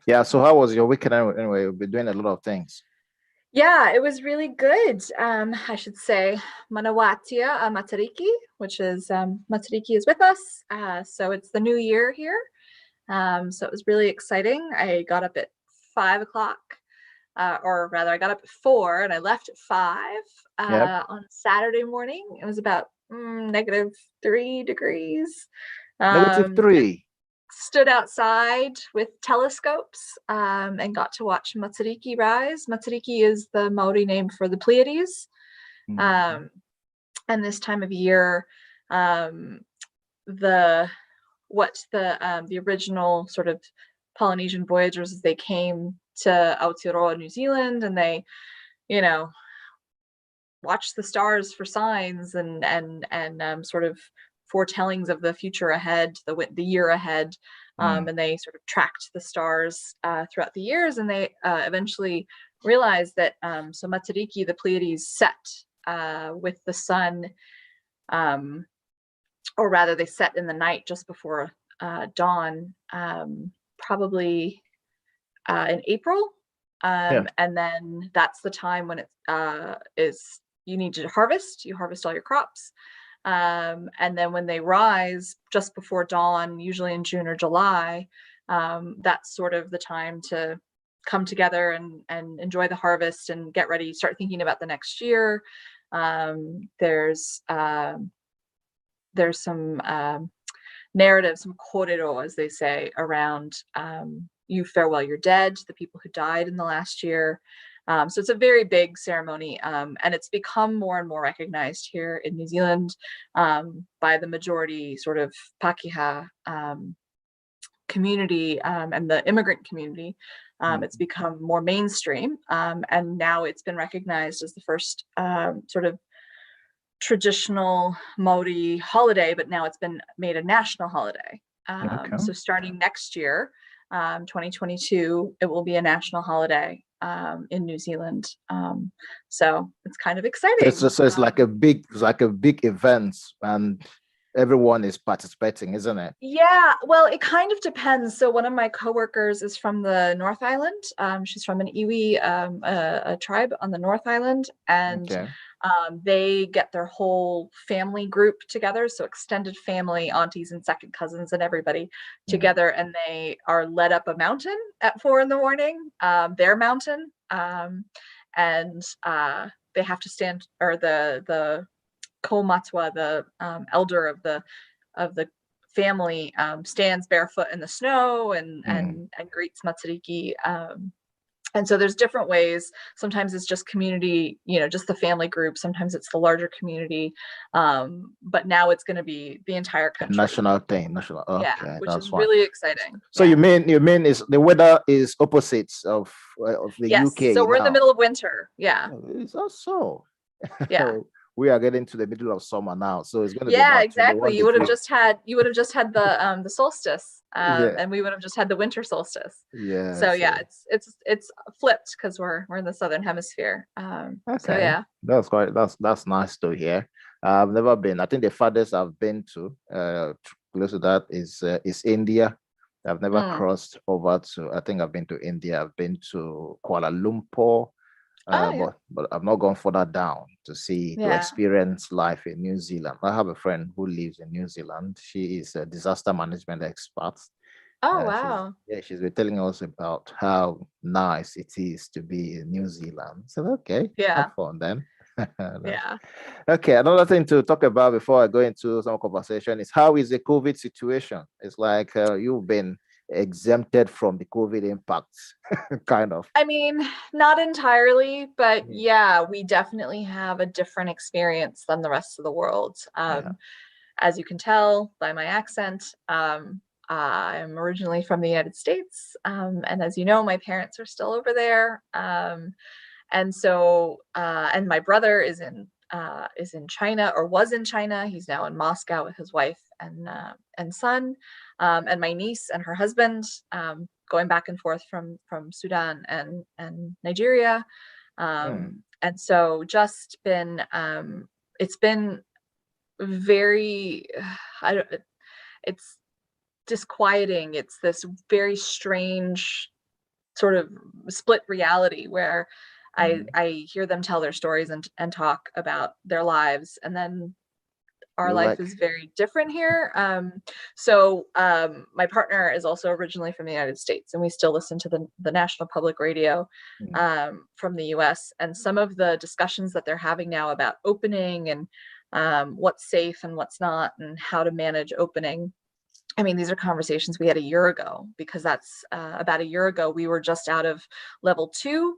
Yeah, so how was your weekend anyway? You've been doing a lot of things. Yeah, it was really good. I should say Manawatia Matariki, which is Matariki is with us. So it's the new year here. So it was really exciting. I got up at 5 o'clock, or rather, I got up at 4 and I left at 5 Yep. on Saturday morning. It was about -3 degrees. Negative Um, three. Stood outside with telescopes and got to watch Matariki rise. Matariki is the Maori name for the Pleiades. Mhm. Um, and this time of year, um, the the original sort of Polynesian voyagers, they came to Aotearoa, New Zealand, and they, you know, watched the stars for signs and sort of foretellings of the future ahead, the year ahead, Mm. and they sort of tracked the stars throughout the years, and they eventually realized that so Matariki, the Pleiades, set with the sun, um, or rather, they set in the night just before dawn, probably in April. Yeah. And then that's the time when it is you need to harvest. You harvest all your crops. And then when they rise just before dawn, usually in June or July, that's sort of the time to come together and enjoy the harvest and get ready, start thinking about the next year. Um, there's uh, there's some narrative, some korero, as they say, around you farewell your dead, the people who died in the last year. So it's a very big ceremony, and it's become more and more recognized here in New Zealand by the majority sort of Pakeha community and the immigrant community. It's Mm. become more mainstream, and now it's been recognized as the first sort of traditional Maori holiday, but now it's been made a national holiday. Okay. So starting next year, 2022, it will be a national holiday in New Zealand. So it's kind of exciting. It's like it's like a big event, and everyone is participating, isn't it? Yeah, well, it kind of depends. So one of my coworkers is from the North Island. She's from an iwi, a tribe on the North Island, and Okay. they get their whole family group together, so extended family, aunties and second cousins and everybody Mm. together, and they are led up a mountain at 4 in the morning, their mountain, and they have to stand, or the komatua, the elder of the family, stands barefoot in the snow Mm. and greets Matariki. And so there's different ways. Sometimes it's just community, just the family group. Sometimes it's the larger community. But now it's going to be the entire A country. national thing, national. Yeah, Okay, which is that's fine. really exciting. So Yeah. you mean is the weather is opposites of the Yes. UK So we're in the now? middle of winter. Yeah. Oh, it's also Yeah. we are getting to the middle of summer now, so it's going to be Yeah, about exactly. 21 degrees. You would have just had the solstice, Yeah, and we would have just had the winter solstice. So yes, yeah, yeah. it's flipped because we're in the southern hemisphere. So Okay, yeah. that's nice to hear. I've never been. I think the farthest I've been to, close to that is India. I've never Mm. crossed over to. I think I've been to India. I've been to Kuala Lumpur, Oh yeah. but I've not gone further down to Yeah. experience life in New Zealand. I have a friend who lives in New Zealand. She is a disaster management expert. Oh wow. She's been telling us about how nice it is to be in New Zealand. So okay, have Yeah. fun then. Yeah. Okay, another thing to talk about before I go into some conversation is how is the COVID situation? It's like you've been exempted from the COVID impacts, kind of. I mean, not entirely, but Mm. yeah, we definitely have a different experience than the rest of the world. Yeah. As you can tell by my accent, I'm originally from the United States, and as you know, my parents are still over there. And so, and my brother is in China, or was in China. He's now in Moscow with his wife and son, and my niece and her husband, going back and forth from Sudan and Nigeria. Mm. And so, just been it's been very I don't it's disquieting. It's this very strange sort of split reality where I hear them tell their stories and talk about their lives, and then our You life like is very different here. So my partner is also originally from the United States, and we still listen to the National Public Radio mm, from the US. And some of the discussions that they're having now about opening and what's safe and what's not, and how to manage opening. I mean, these are conversations we had a year ago, because that's about a year ago, we were just out of level 2.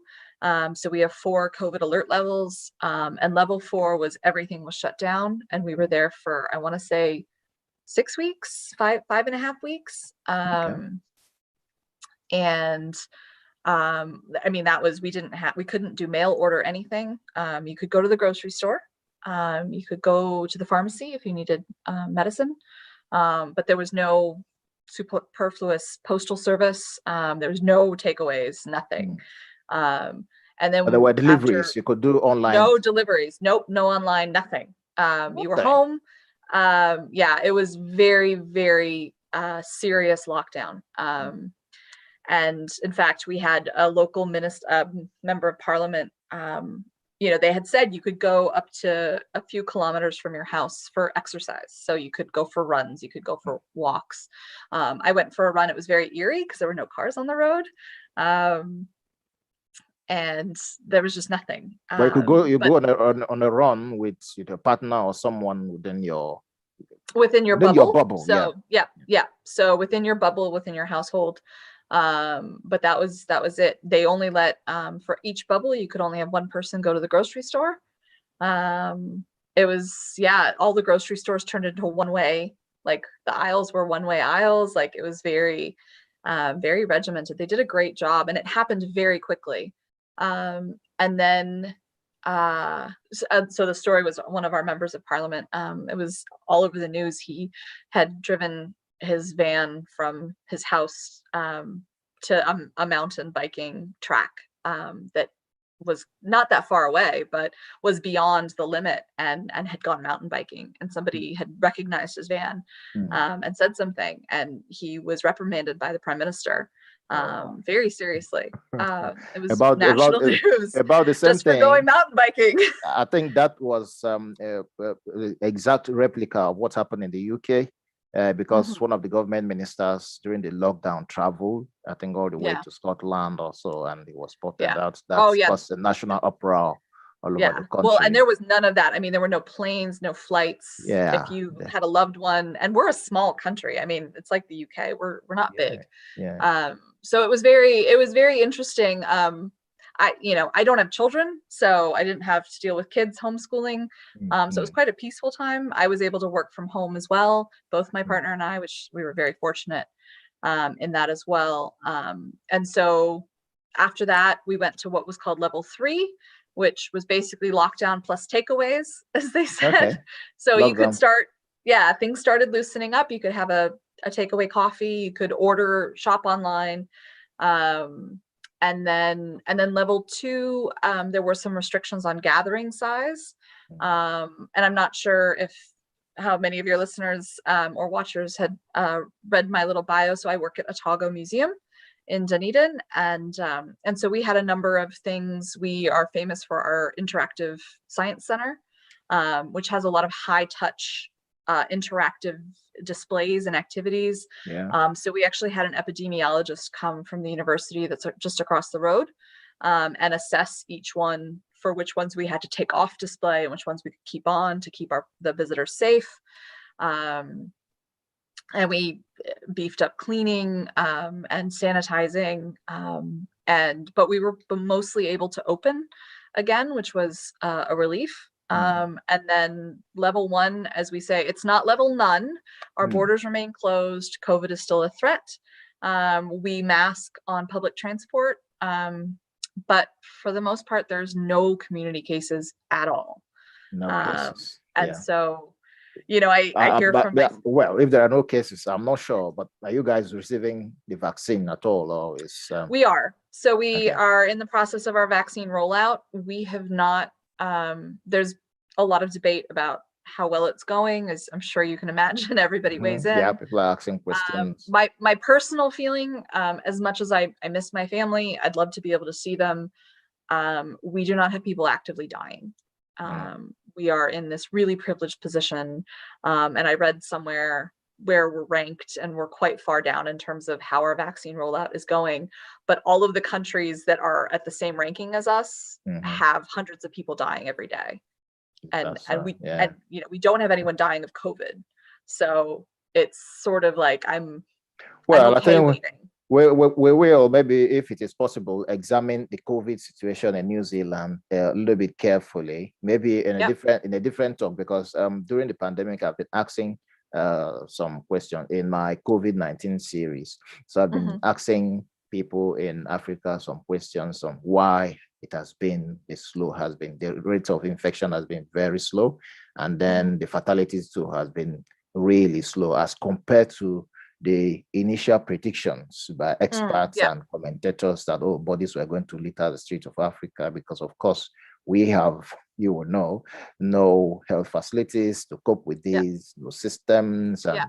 So we have 4 COVID alert levels, and level 4 was everything was shut down. And we were there for, I want to say 6 weeks, 5.5 weeks. okay. And I mean, that was, we couldn't do mail order anything. You could go to the grocery store. You could go to the pharmacy if you needed medicine. But there was no superfluous postal service. There was no takeaways, nothing. And But there then were after, deliveries you could do online. no deliveries, nope, no online, nothing. You were Okay. home. Yeah, it was very, very serious lockdown. And in fact, we had a local member of parliament. They had said you could go up to a few kilometers from your house for exercise. So you could go for runs, you could go for walks. I went for a run. It was very eerie because there were no cars on the road. And there was just nothing. But you could go, go on a run with your partner or someone within your bubble. So yeah. So within your bubble, within your household. But that was it. They only let for each bubble, you could only have one person go to the grocery store. It was, all the grocery stores turned into one way. Like the aisles were one-way aisles. Like it was very, very regimented. They did a great job, and it happened very quickly. And then so the story was one of our members of parliament. It was all over the news. He had driven his van from his house to a mountain biking track that was not that far away, but was beyond the limit, and had gone mountain biking, and somebody had recognized his van and said something, and he was reprimanded by the Prime Minister very seriously. It was national news about the same just for thing. going mountain biking. I think that was exact replica of what happened in the UK. Because one of the government ministers during the lockdown traveled, I think, all the way to Scotland or so, and he was spotted out. That caused a national uproar all over the country. Well, and there was none of that. I mean, there were no planes, no flights. Yeah. If you had a loved one, and we're a small country. I mean, it's like the UK. We're not big. Yeah. So it was very interesting. I don't have children, so I didn't have to deal with kids homeschooling. So it was quite a peaceful time. I was able to work from home as well, both my partner and I, which we were very fortunate in that as well. And so after that, we went to what was called level 3, which was basically lockdown plus takeaways, as they said. Okay. So you could start, things started loosening up. You could have a takeaway coffee, you could shop online. And then level 2, there were some restrictions on gathering size. And I'm not sure how many of your listeners or watchers had read my little bio. So I work at Otago Museum in Dunedin. And so we had a number of things. We are famous for our interactive science center, which has a lot of high touch interactive displays and activities. So we actually had an epidemiologist come from the university that's just across the road and assess each one for which ones we had to take off display and which ones we could keep on to keep the visitors safe. And we beefed up cleaning and sanitizing, but we were mostly able to open again, which was a relief. And then level 1, as we say, it's not level none. Our borders remain closed. COVID is still a threat. We mask on public transport, but for the most part, there's no community cases at all. No cases. And so, I hear from well, if there are no cases, I'm not sure, but are you guys receiving the vaccine at all, or is we are. So we are in the process of our vaccine rollout. We have not. There's a lot of debate about how well it's going. As I'm sure you can imagine, everybody weighs in. Yeah, people are asking questions. My personal feeling, as much as I miss my family, I'd love to be able to see them. We do not have people actively dying. We are in this really privileged position. And I read somewhere where we're ranked, and we're quite far down in terms of how our vaccine rollout is going. But all of the countries that are at the same ranking as us have hundreds of people dying every day. And we don't have anyone dying of COVID. So it's sort of like I'm Well, okay I think waiting. we will, maybe if it is possible, examine the COVID situation in New Zealand a little bit carefully, maybe in a different talk, because during the pandemic, I've been asking some questions in my COVID-19 series. So I've been asking people in Africa some questions on why it has been the rate of infection has been very slow, and then the fatalities too has been really slow as compared to the initial predictions by experts and commentators that bodies were going to litter the streets of Africa, because of course we have, you will know, no health facilities to cope with these, no systems, and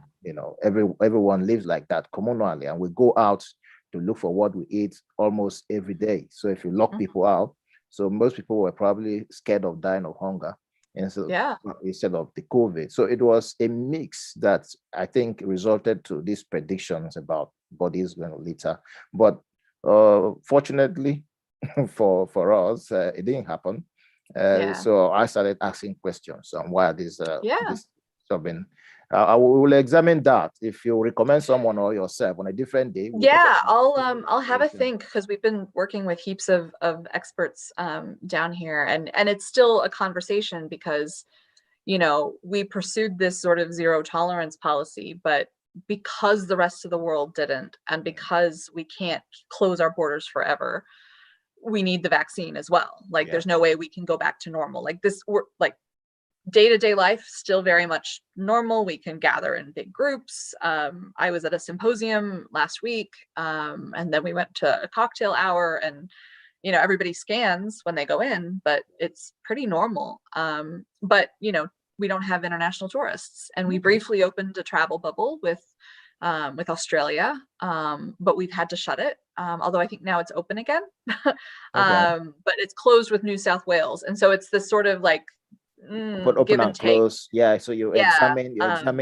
everyone lives like that communally, and we go out to look for what we eat almost every day. So if you lock people out, so most people were probably scared of dying of hunger instead of the COVID. So it was a mix that I think resulted to these predictions about bodies going to litter. But fortunately for us, it didn't happen. So I started asking questions on why this have been. I will examine that. If you recommend someone or yourself on a different day. I'll have a think, because we've been working with heaps of experts down here, and it's still a conversation, because we pursued this sort of zero tolerance policy, but because the rest of the world didn't, and because we can't close our borders forever, we need the vaccine as well. Like there's no way we can go back to normal. Like this, we're like day-to-day life still very much normal. We can gather in big groups. I was at a symposium last week, and then we went to a cocktail hour, and everybody scans when they go in, but it's pretty normal. But we don't have international tourists, and we briefly opened a travel bubble with Australia, but we've had to shut it. Although I think now it's open again. But it's closed with New South Wales, and so it's this sort of like but open and close. So you examine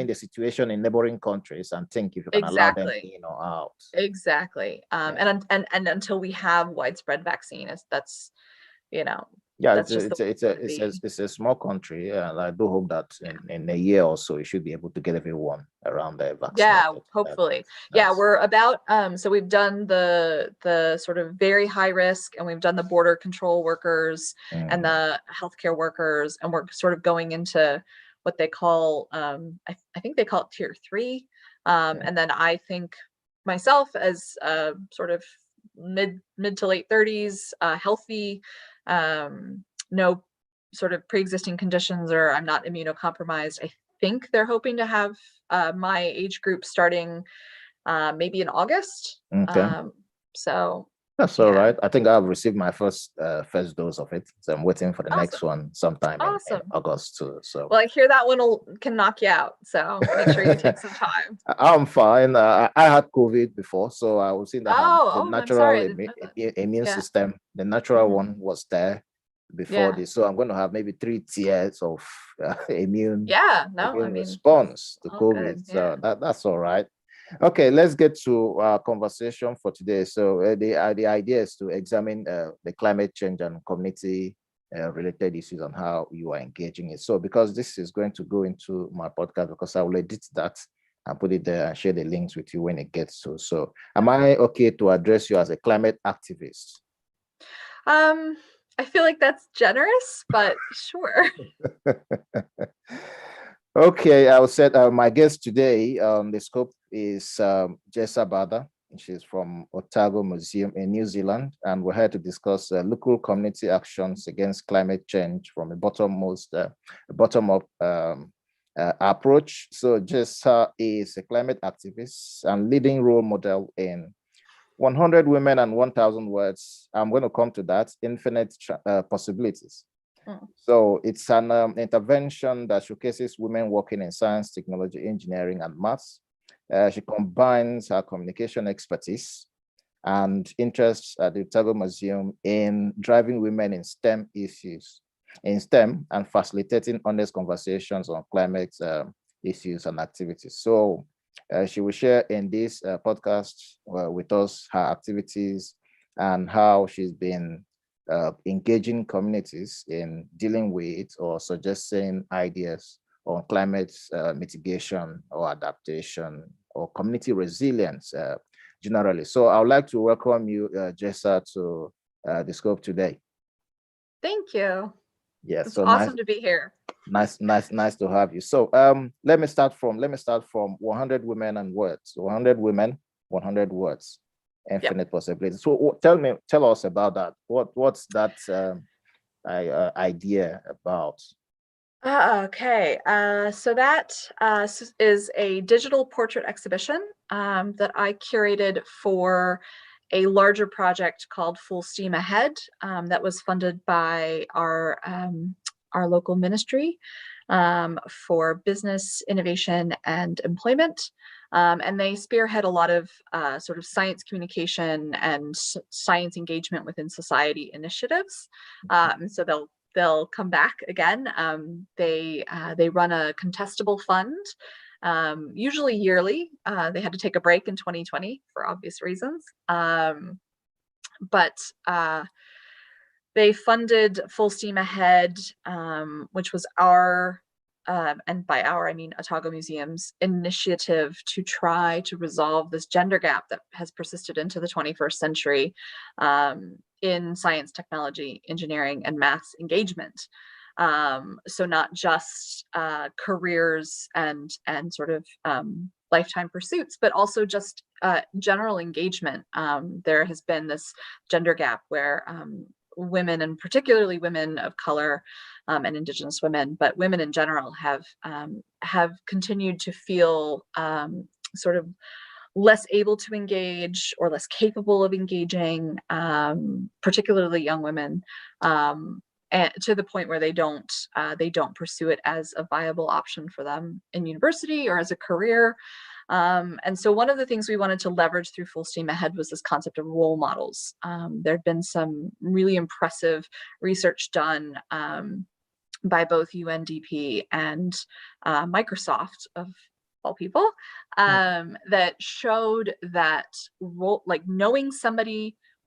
the situation in neighboring countries and think if you can allow them in or out. And until we have widespread vaccine, that's it's a small country, and I do hope that in a year or so you should be able to get everyone around there vaccinated. Hopefully. We're about so we've done the sort of very high risk, and we've done the border control workers and the healthcare workers, and we're sort of going into what they call I think they call it tier 3, and then I think myself as sort of mid to late 30s, healthy, no sort of pre-existing conditions, or I'm not immunocompromised. I think they're hoping to have my age group starting maybe in August. So that's all right. I think I've received my first dose of it, so I'm waiting for the next one sometime in August too. So well, I hear that one can knock you out, so make sure you take some time. I'm fine. I had COVID before, so I was in the natural immune system. The natural one was there before this, so I'm going to have maybe 3 tiers of immune response to COVID. So that's all right. Okay, let's get to our conversation for today. So the idea is to examine the climate change and community related issues and how you are engaging it. So because this is going to go into my podcast, because I will edit that and put it there and share the links with you when it gets to. So am I okay to address you as a climate activist? I feel like that's generous, but sure. Okay, I will set my guest today. The scope is Jessa Bada. She's from Otago Museum in New Zealand, and we're here to discuss local community actions against climate change from a bottom-up approach. So Jessa is a climate activist and leading role model in 100 Women and 1,000 Words. I'm going to come to that, Infinite Possibilities. So it's an intervention that showcases women working in science, technology, engineering, and maths. She combines her communication expertise and interests at the Otago Museum in driving women in STEM issues, in STEM, and facilitating honest conversations on climate issues and activities. So she will share in this podcast with us her activities and how she's been engaging communities in dealing with or suggesting ideas on climate mitigation or adaptation or community resilience generally. So I would like to welcome you, Jessa, to the scope today. Thank you. Yes, it's so awesome to be here. Nice to have you. So let me start from 100 women and words. 100 women, 100 words, infinite yep. possibilities. So tell us about that. What's that idea about? Okay, so that is a digital portrait exhibition that I curated for a larger project called Full Steam Ahead that was funded by our local ministry for business, innovation, and employment. And they spearhead a lot of sort of science communication and science engagement within society initiatives. So they'll come back again. They run a contestable fund, usually yearly. They had to take a break in 2020 for obvious reasons. But they funded Full Steam Ahead, which was our, and by our, I mean Otago Museum's initiative to try to resolve this gender gap that has persisted into the 21st century in science, technology, engineering, and maths engagement. So not just careers and sort of lifetime pursuits, but also just general engagement. There has been this gender gap where women, and particularly women of color and Indigenous women, but women in general have continued to feel sort of less able to engage or less capable of engaging, particularly young women, and to the point where they don't pursue it as a viable option for them in university or as a career. And so one of the things we wanted to leverage through Full Steam Ahead was this concept of role models. There had been some really impressive research done by both UNDP and Microsoft, of all people, that showed that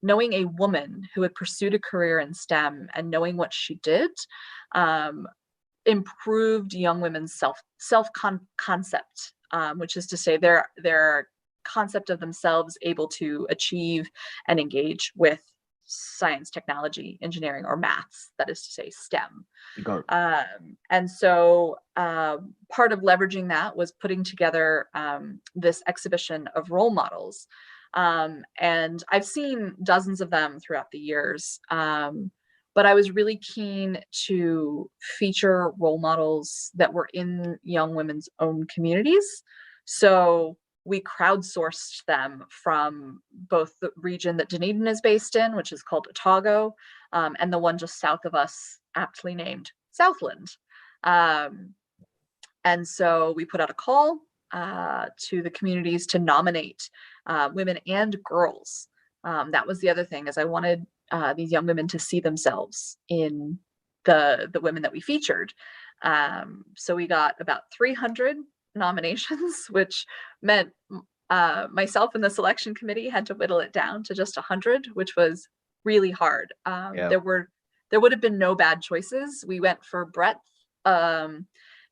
knowing a woman who had pursued a career in STEM and knowing what she did improved young women's self-concept, which is to say their concept of themselves able to achieve and engage with science, technology, engineering, or maths, that is to say STEM. And so part of leveraging that was putting together this exhibition of role models. And I've seen dozens of them throughout the years, but I was really keen to feature role models that were in young women's own communities. So we crowdsourced them from both the region that Dunedin is based in, which is called Otago, and the one just south of us, aptly named Southland. And so we put out a call to the communities to nominate women and girls. That was the other thing, is I wanted these young women to see themselves in the women that we featured. So we got about 300 nominations, which meant myself and the selection committee had to whittle it down to just 100, which was really hard. There would have been no bad choices. We went for breadth.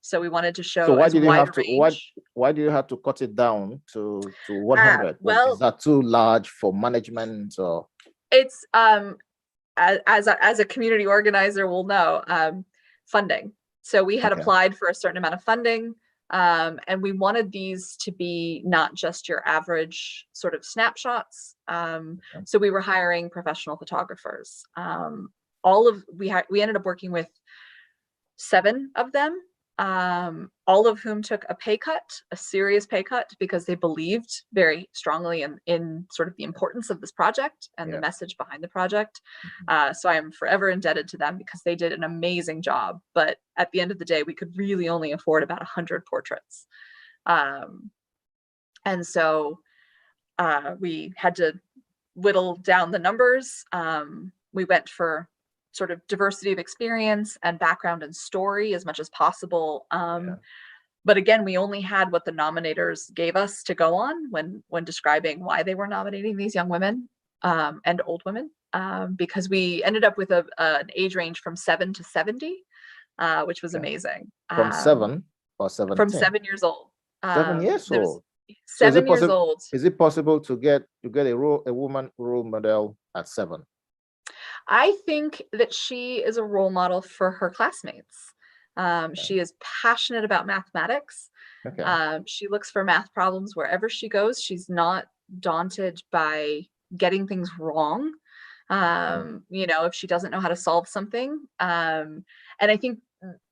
So we wanted to show. So why do you have to cut it down to 100? Well, is that too large for management, or? It's as a community organizer will know, funding. So we had applied for a certain amount of funding, and we wanted these to be not just your average sort of snapshots. So we were hiring professional photographers. We ended up working with 7 of them. all of whom took a pay cut, a serious pay cut, because they believed very strongly in sort of the importance of this project and the message behind the project. So I am forever indebted to them because they did an amazing job. But at the end of the day, we could really only afford about 100 portraits. And so we had to whittle down the numbers. We went for sort of diversity of experience and background and story as much as possible. But again, we only had what the nominators gave us to go on when describing why they were nominating these young women and old women, because we ended up with an age range from 7 to 70, which was amazing. From 7 or 17? From 7 years old. 7 years old. 7 years old. Is it possible to get a woman role model at 7? I think that she is a role model for her classmates. She is passionate about mathematics. She looks for math problems wherever she goes. She's not daunted by getting things wrong. You know, if she doesn't know how to solve something. And I think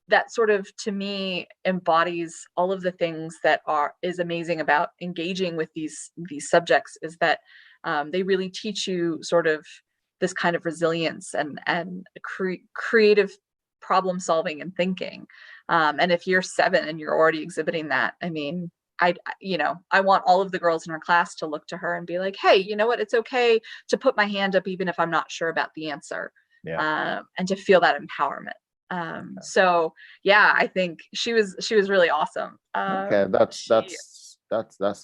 that sort of, to me, embodies all of the things that is amazing about engaging with these subjects, is that they really teach you sort of this kind of resilience and creative problem solving and thinking. And if you're 7 and you're already exhibiting that, I mean, I want all of the girls in her class to look to her and be like, hey, you know what? It's okay to put my hand up even if I'm not sure about the answer, and to feel that empowerment. So yeah, I think she was really awesome. That's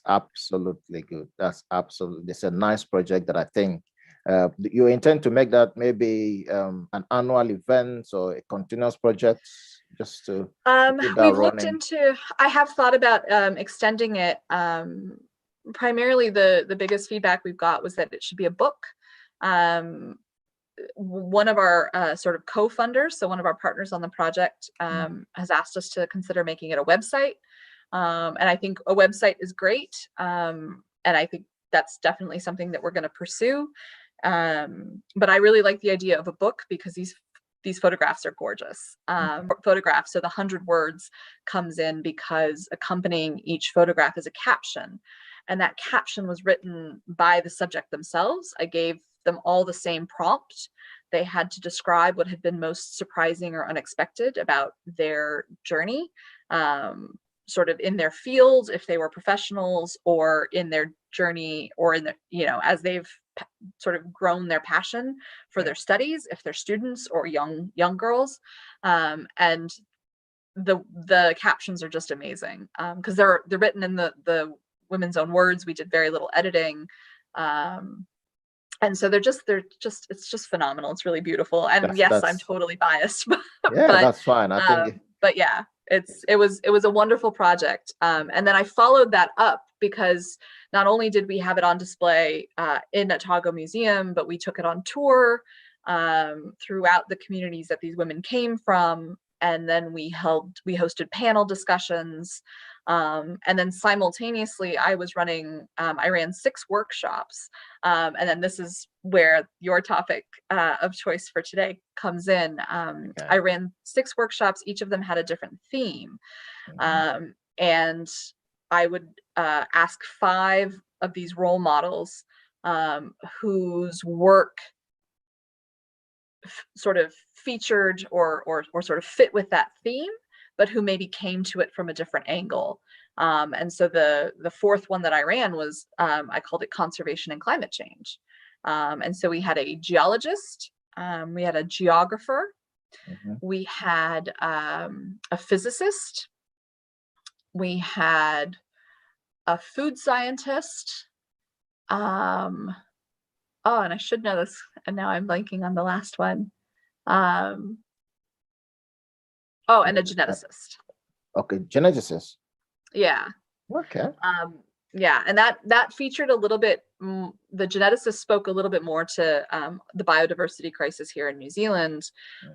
absolutely good. It's a nice project that I think you intend to make that maybe an annual event or a continuous project, just to keep that we've running. Looked into, I have thought about extending it. Primarily the biggest feedback we've got was that it should be a book. One of our sort of co-funders, so one of our partners on the project, has asked us to consider making it a website. And I think a website is great. And I think that's definitely something that we're going to pursue. But I really like the idea of a book because these photographs are gorgeous. Photographs, so the 100 words comes in because accompanying each photograph is a caption. And that caption was written by the subject themselves. I gave them all the same prompt. They had to describe what had been most surprising or unexpected about their journey, sort of in their field, if they were professionals, or in their journey, or in the, as they've sort of grown their passion for their studies, if they're students or young girls. And the captions are just amazing because they're written in the women's own words. We did very little editing. And so it's just phenomenal. It's really beautiful. And I'm totally biased. But that's fine. I think. But yeah, it was a wonderful project. And then I followed that up because not only did we have it on display in Otago Museum, but we took it on tour throughout the communities that these women came from. And then we hosted panel discussions. And then simultaneously, I ran 6 workshops. And then this is where your topic of choice for today comes in. I ran 6 workshops. Each of them had a different theme. And I would ask 5 of these role models whose work sort of featured or sort of fit with that theme, but who maybe came to it from a different angle. And so the 4th one that I ran was, I called it Conservation and Climate Change. And so we had a geologist, we had a geographer, we had a physicist, we had a food scientist, and I should know this, and now I'm blanking on the last one. And a geneticist. Okay, geneticist. Yeah. Okay. Yeah, and that featured a little bit. The geneticist spoke a little bit more to the biodiversity crisis here in New Zealand.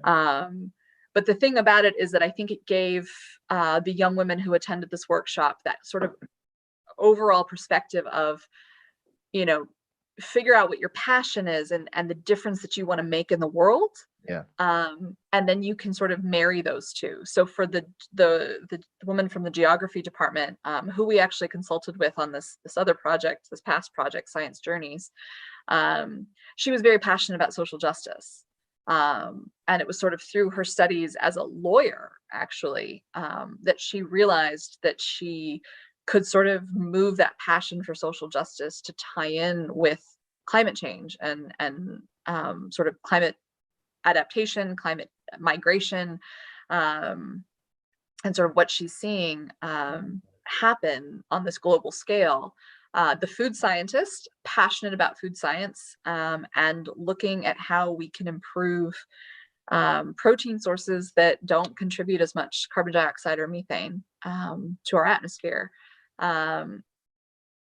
But the thing about it is that I think it gave the young women who attended this workshop that sort of overall perspective of, figure out what your passion is and the difference that you want to make in the world. Yeah. And then you can sort of marry those two. So for the woman from the geography department, who we actually consulted with on this other project, this past project, Science Journeys, she was very passionate about social justice. And it was sort of through her studies as a lawyer, actually, that she realized that she could sort of move that passion for social justice to tie in with climate change and sort of climate adaptation, climate migration, and sort of what she's seeing happen on this global scale. The food scientist, passionate about food science, and looking at how we can improve protein sources that don't contribute as much carbon dioxide or methane to our atmosphere. And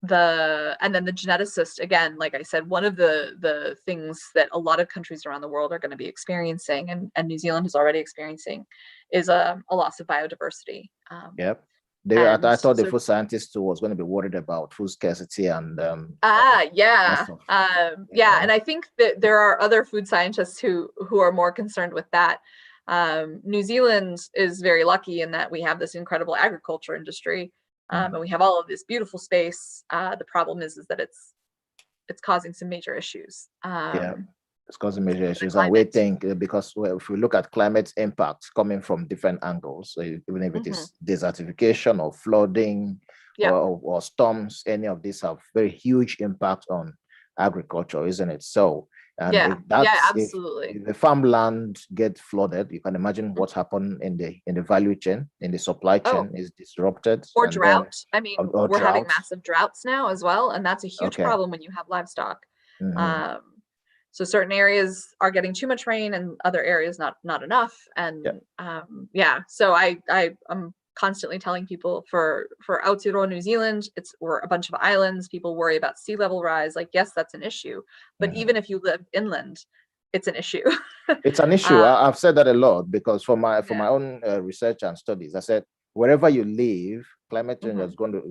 then the geneticist, again, like I said, one of the things that a lot of countries around the world are going to be experiencing, and New Zealand is already experiencing, is a loss of biodiversity. Yep. And I thought the so food scientist too was going to be worried about food scarcity and yeah. loss of, Yeah, and I think that there are other food scientists who are more concerned with that. New Zealand is very lucky in that we have this incredible agriculture industry, and we have all of this beautiful space. The problem is that it's causing some major issues. yeah, it's causing major The issues. And we climate. think because if we look at climate impacts coming from different angles, so even if it is desertification or flooding Yeah. or storms, any of these have very huge impact on agriculture, isn't it? So, and Yeah, if that's yeah, absolutely. if the farmland gets flooded, you can imagine what happened in the value chain, in the supply chain is disrupted, Or and then drought. I mean, or we're having drought. massive droughts now as well, and that's a huge Okay. problem when you have livestock. So certain areas are getting too much rain and other areas not enough. And so I'm constantly telling people for Aotearoa, New Zealand, we're a bunch of islands. People worry about sea level rise. Like, yes, that's an issue. But even if you live inland, it's an issue. It's an issue. I've said that a lot because for my own research and studies, I said wherever you live, climate change is going to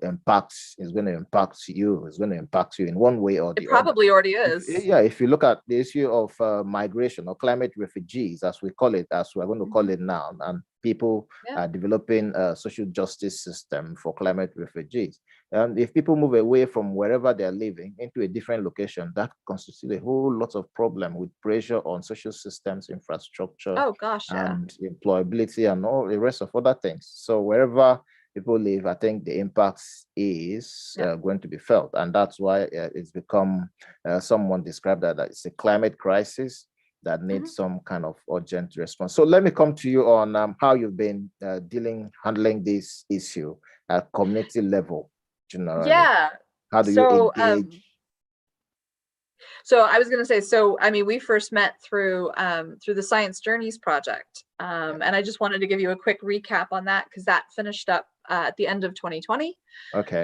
impact you. It's going to impact you in one way or the other. It probably already is. If you look at the issue of migration or climate refugees, as we call it, as we're going to call it now, and people are developing a social justice system for climate refugees. And if people move away from wherever they're living into a different location, that constitutes a whole lot of problem with pressure on social systems, infrastructure, and employability, and all the rest of other things. So wherever people live, I think the impact is going to be felt. And that's why it's become, someone described that it's a climate crisis that needs some kind of urgent response. So let me come to you on how you've been handling this issue at community level generally. Yeah. How do you engage? So I was going to say, so I mean, we first met through the Science Journeys project, and I just wanted to give you a quick recap on that because that finished up at the end of 2020. Okay.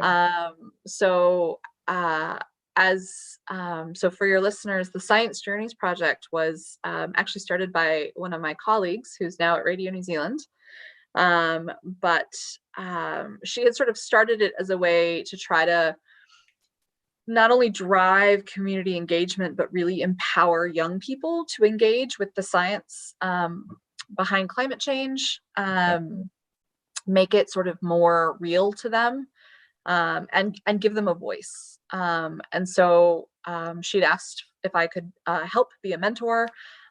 So for your listeners, the Science Journeys project was actually started by one of my colleagues who's now at Radio New Zealand. But she had sort of started it as a way to try to not only drive community engagement, but really empower young people to engage with the science behind climate change, make it sort of more real to them, and give them a voice. And so she'd asked if I could help be a mentor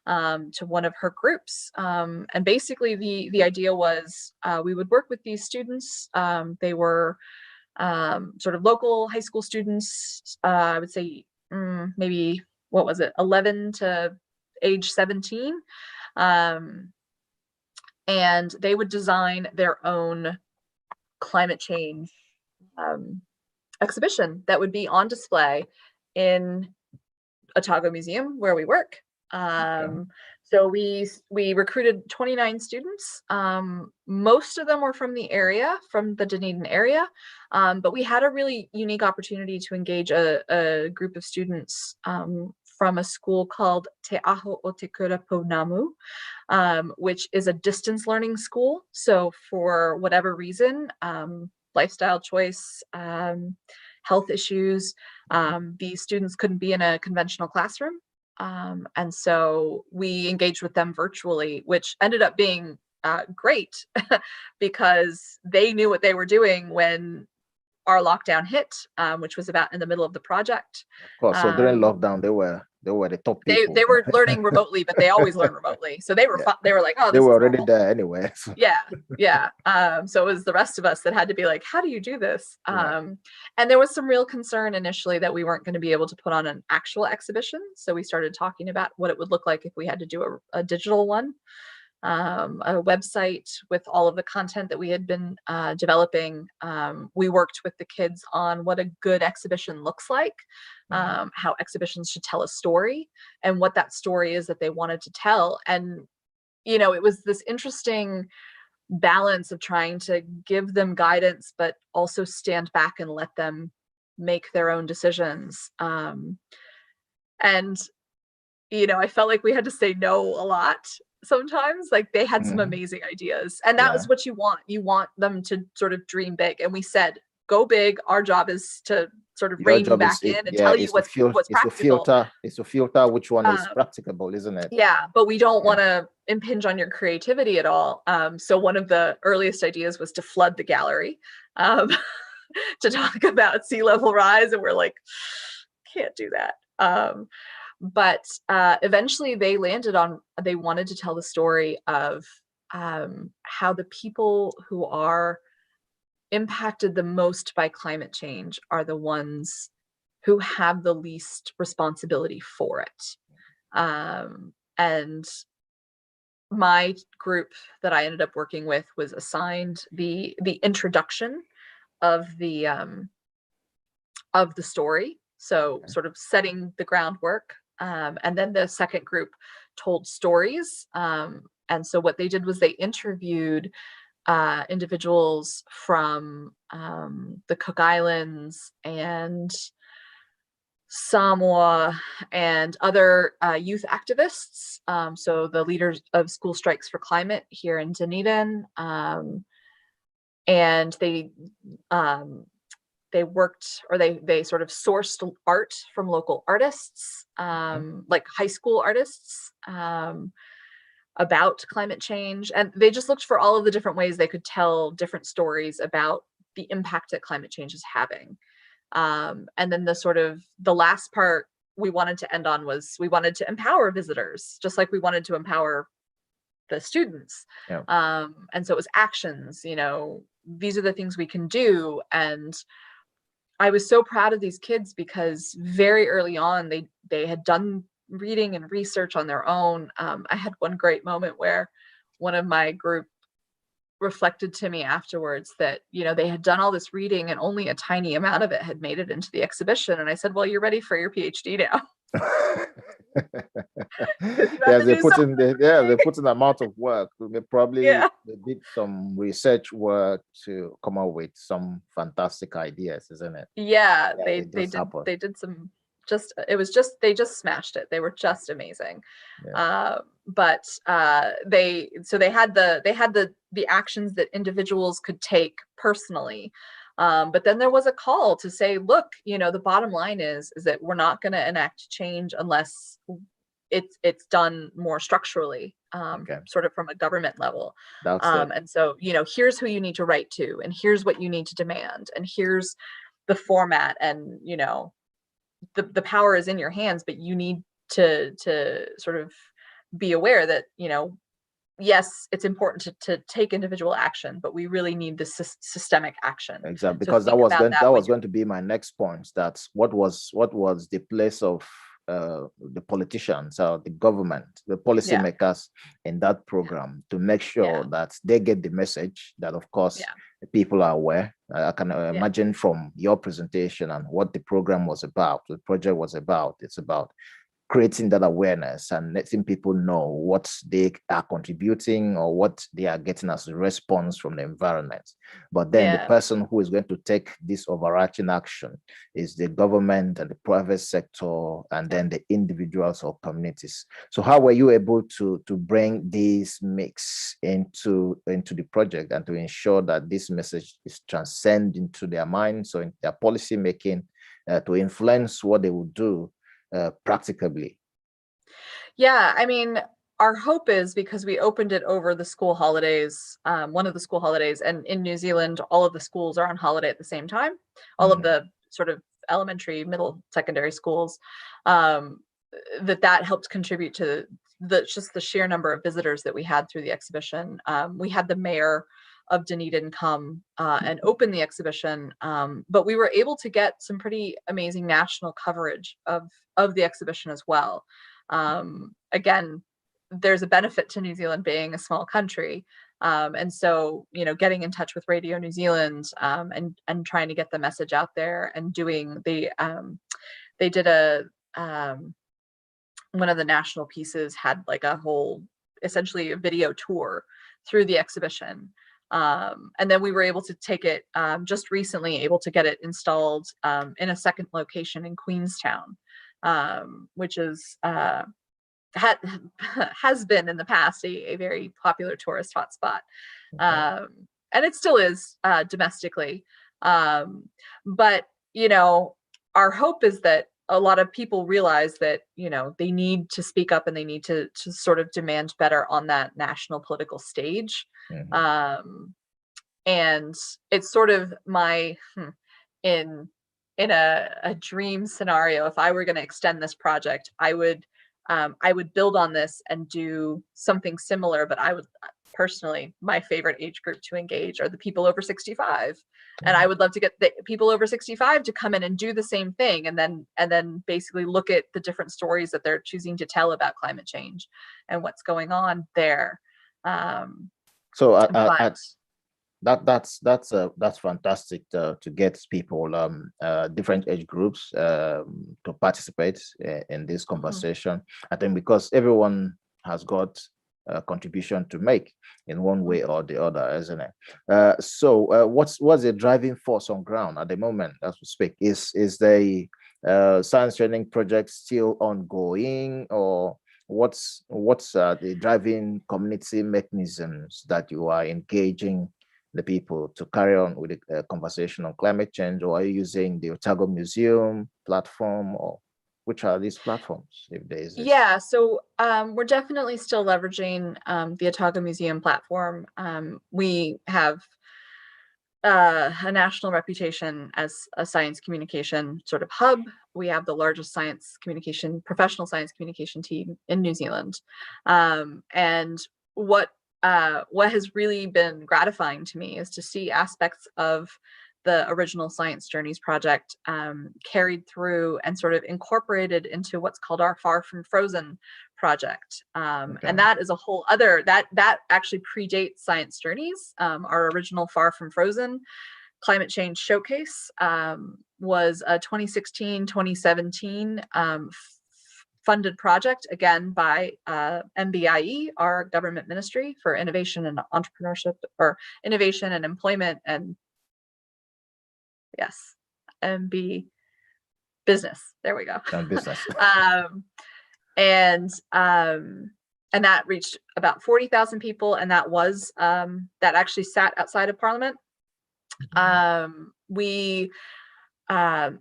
to one of her groups. And basically the idea was we would work with these students. They were sort of local high school students, I would say maybe, 11 to age 17. And they would design their own climate change exhibition that would be on display in Otago Museum where we work. So we recruited 29 students. Most of them were from the area, from the Dunedin area, but we had a really unique opportunity to engage a group of students from a school called Te Aho o Te Kurapo Namu, which is a distance learning school. So for whatever reason, lifestyle choice, health issues. These students couldn't be in a conventional classroom. And so we engaged with them virtually, which ended up being great because they knew what they were doing when our lockdown hit, which was about in the middle of the project. Of course. So during lockdown, they were the top people. They were learning remotely, but they always learn remotely. So they were they were like, oh, they this were is already normal. there anyway. So. Yeah. So it was the rest of us that had to be like, how do you do this? Right. And there was some real concern initially that we weren't going to be able to put on an actual exhibition. So we started talking about what it would look like if we had to do a digital one. A website with all of the content that we had been developing. We worked with the kids on what a good exhibition looks like, how exhibitions should tell a story, and what that story is that they wanted to tell. And, you know, it was this interesting balance of trying to give them guidance, but also stand back and let them make their own decisions. And, you know, I felt like we had to say no a lot sometimes. Like they had some amazing ideas, and that was what you want them to sort of dream big. And we said, go big. Our job is to sort of rein you back in and tell you what's practical. It's to filter which one is practicable, isn't it? Yeah, but we don't want to impinge on your creativity at all. So one of the earliest ideas was to flood the gallery to talk about sea level rise, and we're like, can't do that. But eventually they landed on, they wanted to tell the story of how the people who are impacted the most by climate change are the ones who have the least responsibility for it. And my group that I ended up working with was assigned the introduction of the story. So sort of setting the groundwork. And then the second group told stories. And so what they did was they interviewed individuals from the Cook Islands and Samoa and other youth activists. So the leaders of School Strikes for Climate here in Dunedin. And they worked, or they sort of sourced art from local artists, like high school artists, about climate change. And they just looked for all of the different ways they could tell different stories about the impact that climate change is having. And then the last part we wanted to end on was we wanted to empower visitors, just like we wanted to empower the students. And so it was actions, you know, these are the things we can do. And I was so proud of these kids because very early on, they had done reading and research on their own. I had one great moment where one of my group reflected to me afterwards that, you know, they had done all this reading and only a tiny amount of it had made it into the exhibition. And I said, well, you're ready for your PhD now. They put in the amount of work. They did some research work to come up with some fantastic ideas, isn't it? They did some, they just smashed it. They were just amazing. But they had the actions that individuals could take personally. But then there was a call to say, look, you know, the bottom line is that we're not going to enact change unless it's done more structurally, sort of from a government level. And so, you know, here's who you need to write to, and here's what you need to demand, and here's the format, and, you know, the power is in your hands, but you need to sort of be aware that, you know, yes, it's important to take individual action, but we really need the systemic action. Exactly, because that was going to be my next point. That's what was the place of the politicians or the government, the policymakers in that program to make sure that they get the message that, of course, people are aware. I can imagine from your presentation and what the program was about, the project was about. It's about creating that awareness and letting people know what they are contributing or what they are getting as a response from the environment. But then the person who is going to take this overarching action is the government and the private sector, and then the individuals or communities. So how were you able to bring this mix into the project and to ensure that this message is transcend into their minds or in their policy making to influence what they will do practically? Yeah, I mean, our hope is, because we opened it over the school holidays, one of the school holidays, and in New Zealand, all of the schools are on holiday at the same time, all of the sort of elementary, middle, secondary schools, that helped contribute to just the sheer number of visitors that we had through the exhibition. We had the mayor of Dunedin come and open the exhibition, but we were able to get some pretty amazing national coverage of the exhibition as well. Again, there's a benefit to New Zealand being a small country. And so, getting in touch with Radio New Zealand, and trying to get the message out there, and they did one of the national pieces had like essentially a video tour through the exhibition. And then we were able to take it, just recently able to get it installed in a second location in Queenstown, which is has been in the past a very popular tourist hotspot, and it still is domestically. But our hope is that a lot of people realize that they need to speak up, and they need to sort of demand better on that national political stage. And it's sort of my in a dream scenario, if I were going to extend this project, I would build on this and do something similar, but I would personally, my favorite age group to engage are the people over 65. And I would love to get the people over 65 to come in and do the same thing, and then basically look at the different stories that they're choosing to tell about climate change and what's going on there. So that's fantastic to get people different age groups to participate in this conversation. I think because everyone has got a contribution to make in one way or the other, isn't it? So what's the driving force on ground at the moment as we speak? Is the science training project still ongoing, or what's the driving community mechanisms that you are engaging the people to carry on with the conversation on climate change? Or are you using the Otago Museum platform, or which are these platforms, if there is? Yeah, so we're definitely still leveraging the Otago Museum platform. We have a national reputation as a science communication sort of hub. We have the largest professional science communication team in New Zealand. And what has really been gratifying to me is to see aspects of the original Science Journeys project carried through and sort of incorporated into what's called our Far From Frozen project. And that is a whole other, that actually predates Science Journeys. Our original Far From Frozen climate change showcase was a 2016-2017 funded project, again by MBIE, our government ministry for innovation and entrepreneurship, or innovation and employment, and yes, MB business. There we go. Business. And that reached about 40,000 people, and that was that actually sat outside of Parliament. We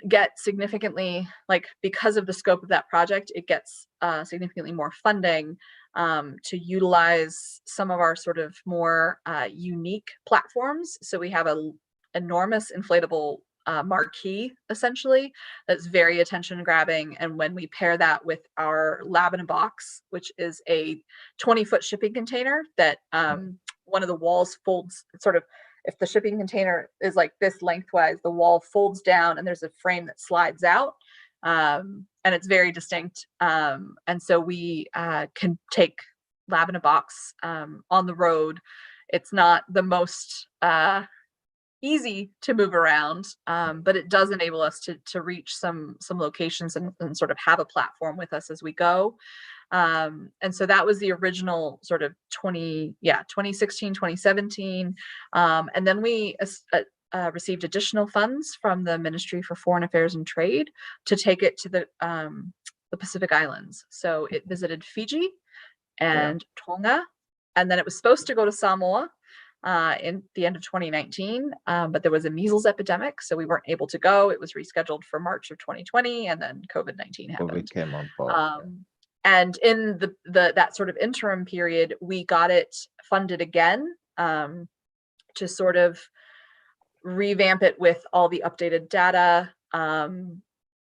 get significantly, like, because of the scope of that project, it gets significantly more funding to utilize some of our sort of more unique platforms. So we have a enormous inflatable marquee, essentially, that's very attention grabbing. And when we pair that with our Lab in a Box, which is a 20-foot shipping container that one of the walls folds, sort of, if the shipping container is like this lengthwise, the wall folds down and there's a frame that slides out, and it's very distinct. And so we can take Lab in a Box on the road. It's not the most easy to move around, but it does enable us to reach some locations and sort of have a platform with us as we go. And so that was the original sort of 2016, 2017. And then we received additional funds from the Ministry for Foreign Affairs and Trade to take it to the Pacific Islands. So it visited Fiji and Tonga, and then it was supposed to go to Samoa in the end of 2019, but there was a measles epidemic, so we weren't able to go. It was rescheduled for March of 2020, and then COVID-19 happened. COVID came on board. And in that sort of interim period, we got it funded again to sort of revamp it with all the updated data,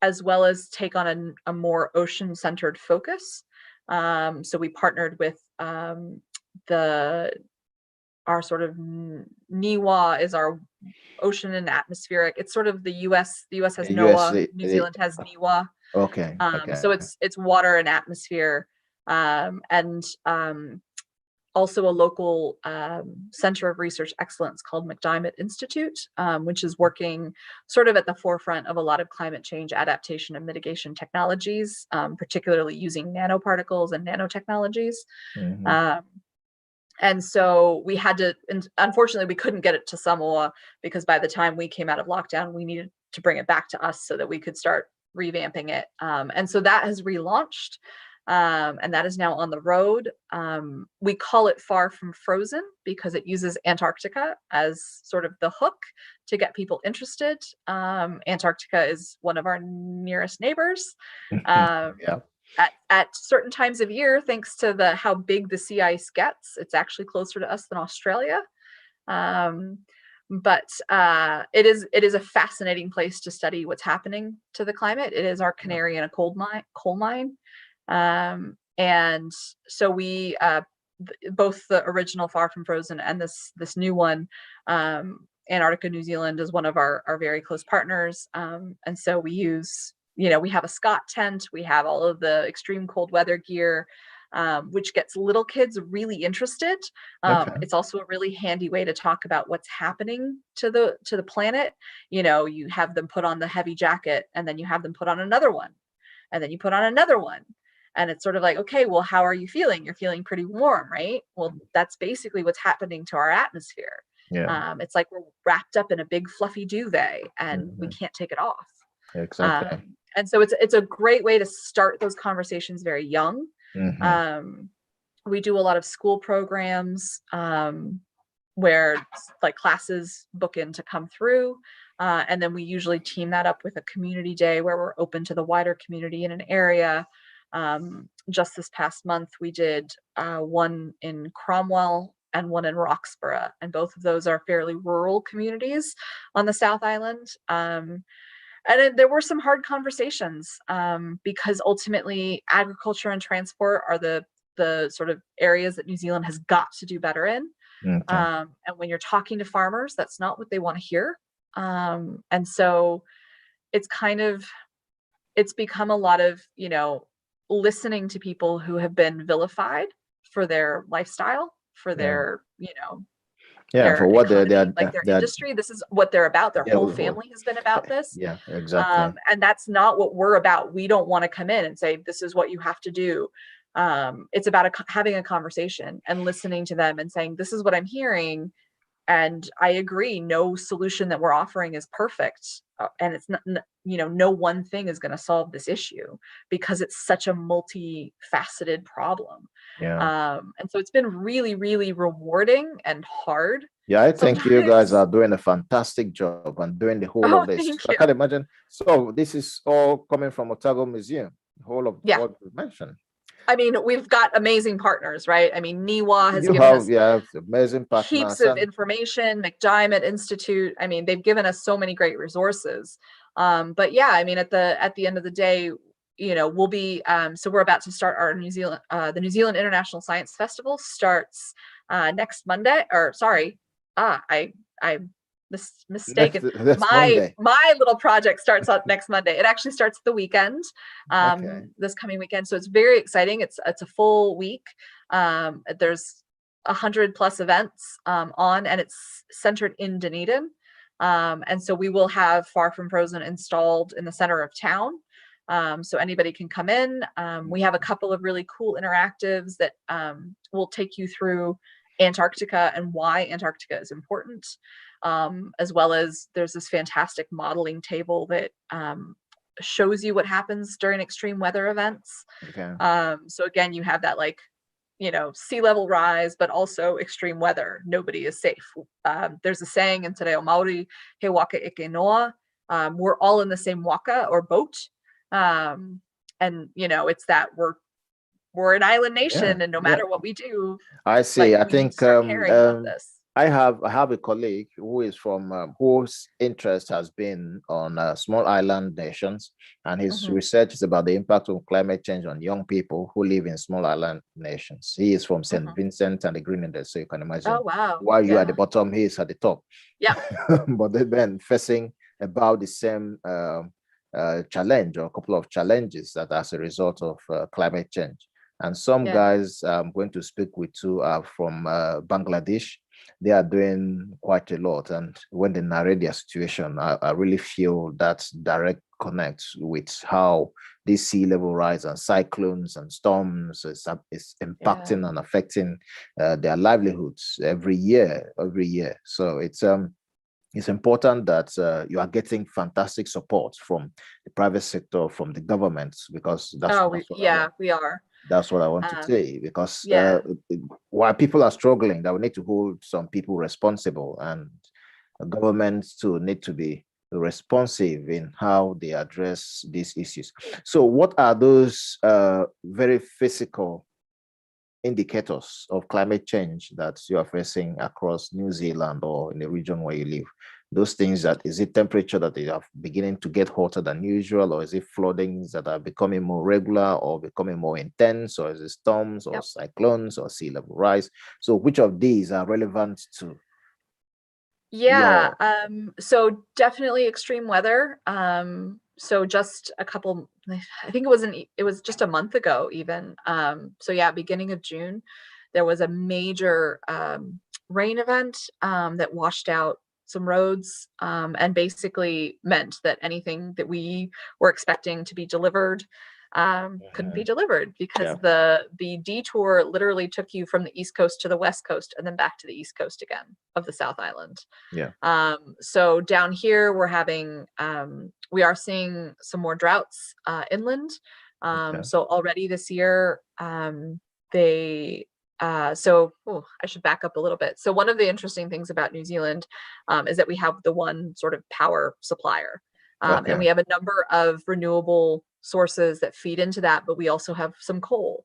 as well as take on a more ocean-centered focus. So we partnered with our sort of NIWA is our ocean and atmospheric. It's sort of the US. The US has NOAA. New Zealand has NIWA. Okay. So it's water and atmosphere, and also a local center of research excellence called McDiarmid Institute, which is working sort of at the forefront of a lot of climate change adaptation and mitigation technologies, particularly using nanoparticles and nanotechnologies. And so we had to, and unfortunately, we couldn't get it to Samoa because by the time we came out of lockdown, we needed to bring it back to us so that we could start revamping it. And so that has relaunched, and that is now on the road. We call it Far From Frozen because it uses Antarctica as sort of the hook to get people interested. Antarctica is one of our nearest neighbors. At certain times of year, thanks to how big the sea ice gets, it's actually closer to us than Australia. But it is a fascinating place to study what's happening to the climate. It is our canary in a coal mine. And so we both the original Far From Frozen and this new one, Antarctica New Zealand is one of our very close partners. And so we use, we have a Scott tent, we have all of the extreme cold weather gear, which gets little kids really interested. It's also a really handy way to talk about what's happening to the planet. You have them put on the heavy jacket, and then you have them put on another one, and then you put on another one. And it's sort of like, okay, well, how are you feeling? You're feeling pretty warm, right? Well, that's basically what's happening to our atmosphere. It's like we're wrapped up in a big fluffy duvet, and we can't take it off. Exactly. And so it's a great way to start those conversations very young. We do a lot of school programs where like classes book in to come through. And then we usually team that up with a community day where we're open to the wider community in an area. Just this past month, we did one in Cromwell and one in Roxborough. And both of those are fairly rural communities on the South Island. And there were some hard conversations because ultimately agriculture and transport are the sort of areas that New Zealand has got to do better in. And when you're talking to farmers, that's not what they want to hear. And so it's become a lot of, listening to people who have been vilified for their lifestyle, for their, for what economy, they're like their industry. This is what they're about. Their whole family has been about this. Exactly. And that's not what we're about. We don't want to come in and say, this is what you have to do. It's about having a conversation and listening to them and saying, this is what I'm hearing. And I agree, no solution that we're offering is perfect. And it's not, no one thing is going to solve this issue because it's such a multifaceted problem. And so it's been really, really rewarding and hard. I think you guys are doing a fantastic job and doing the whole of this. I can't imagine. So this is all coming from Otago Museum, the whole of what you mentioned. I mean, we've got amazing partners, right? I mean, NIWA has given us amazing partners, heaps of information, McDiarmid Institute. I mean, they've given us so many great resources. But yeah, I mean, at the end of the day, we'll be, so we're about to start our the New Zealand International Science Festival starts next Monday, or sorry, I mistaken. My little project starts on next Monday. It actually starts the weekend, this coming weekend. So it's very exciting. It's a full week. There's 100+ events on, and it's centered in Dunedin. And so we will have Far From Frozen installed in the center of town. So anybody can come in. We have a couple of really cool interactives that will take you through Antarctica and why Antarctica is important, as well as there's this fantastic modeling table that shows you what happens during extreme weather events. Okay. So again, you have that like, sea level rise, but also extreme weather. Nobody is safe. There's a saying in Te Reo Maori, he waka ike noa. We're all in the same waka or boat. And it's that we're an island nation, and no matter what we do, I see. I we need think to start caring about this. I have a colleague who is from whose interest has been on small island nations, and his research is about the impact of climate change on young people who live in small island nations. He is from St. Vincent and the Grenadines, so you can imagine. Oh wow! While you're at the bottom, he is at the top. Yeah. But they've been facing about the same challenge, or a couple of challenges that as a result of climate change. And some guys I'm going to speak with too are from Bangladesh. They are doing quite a lot. And when they narrate their situation, I really feel that direct connect with how this sea level rise and cyclones and storms is impacting and affecting their livelihoods every year. So it's important that you are getting fantastic support from the private sector, from the government, because we are. That's what I want to say, because while people are struggling, that we need to hold some people responsible, and governments too need to be responsive in how they address these issues. So what are those very physical indicators of climate change that you are facing across New Zealand or in the region where you live? Those things, is it temperature that they are beginning to get hotter than usual, or is it floodings that are becoming more regular or becoming more intense, or is it storms or cyclones or sea level rise? So which of these are relevant to? So definitely extreme weather. So just I think it was just a month ago even. Beginning of June, there was a major rain event that washed out some roads and basically meant that anything that we were expecting to be delivered couldn't be delivered, because the detour literally took you from the East Coast to the West Coast and then back to the East Coast again of the South Island. So down here we are seeing some more droughts inland. So already this year I should back up a little bit. So one of the interesting things about New Zealand is that we have the one sort of power supplier. And we have a number of renewable sources that feed into that, but we also have some coal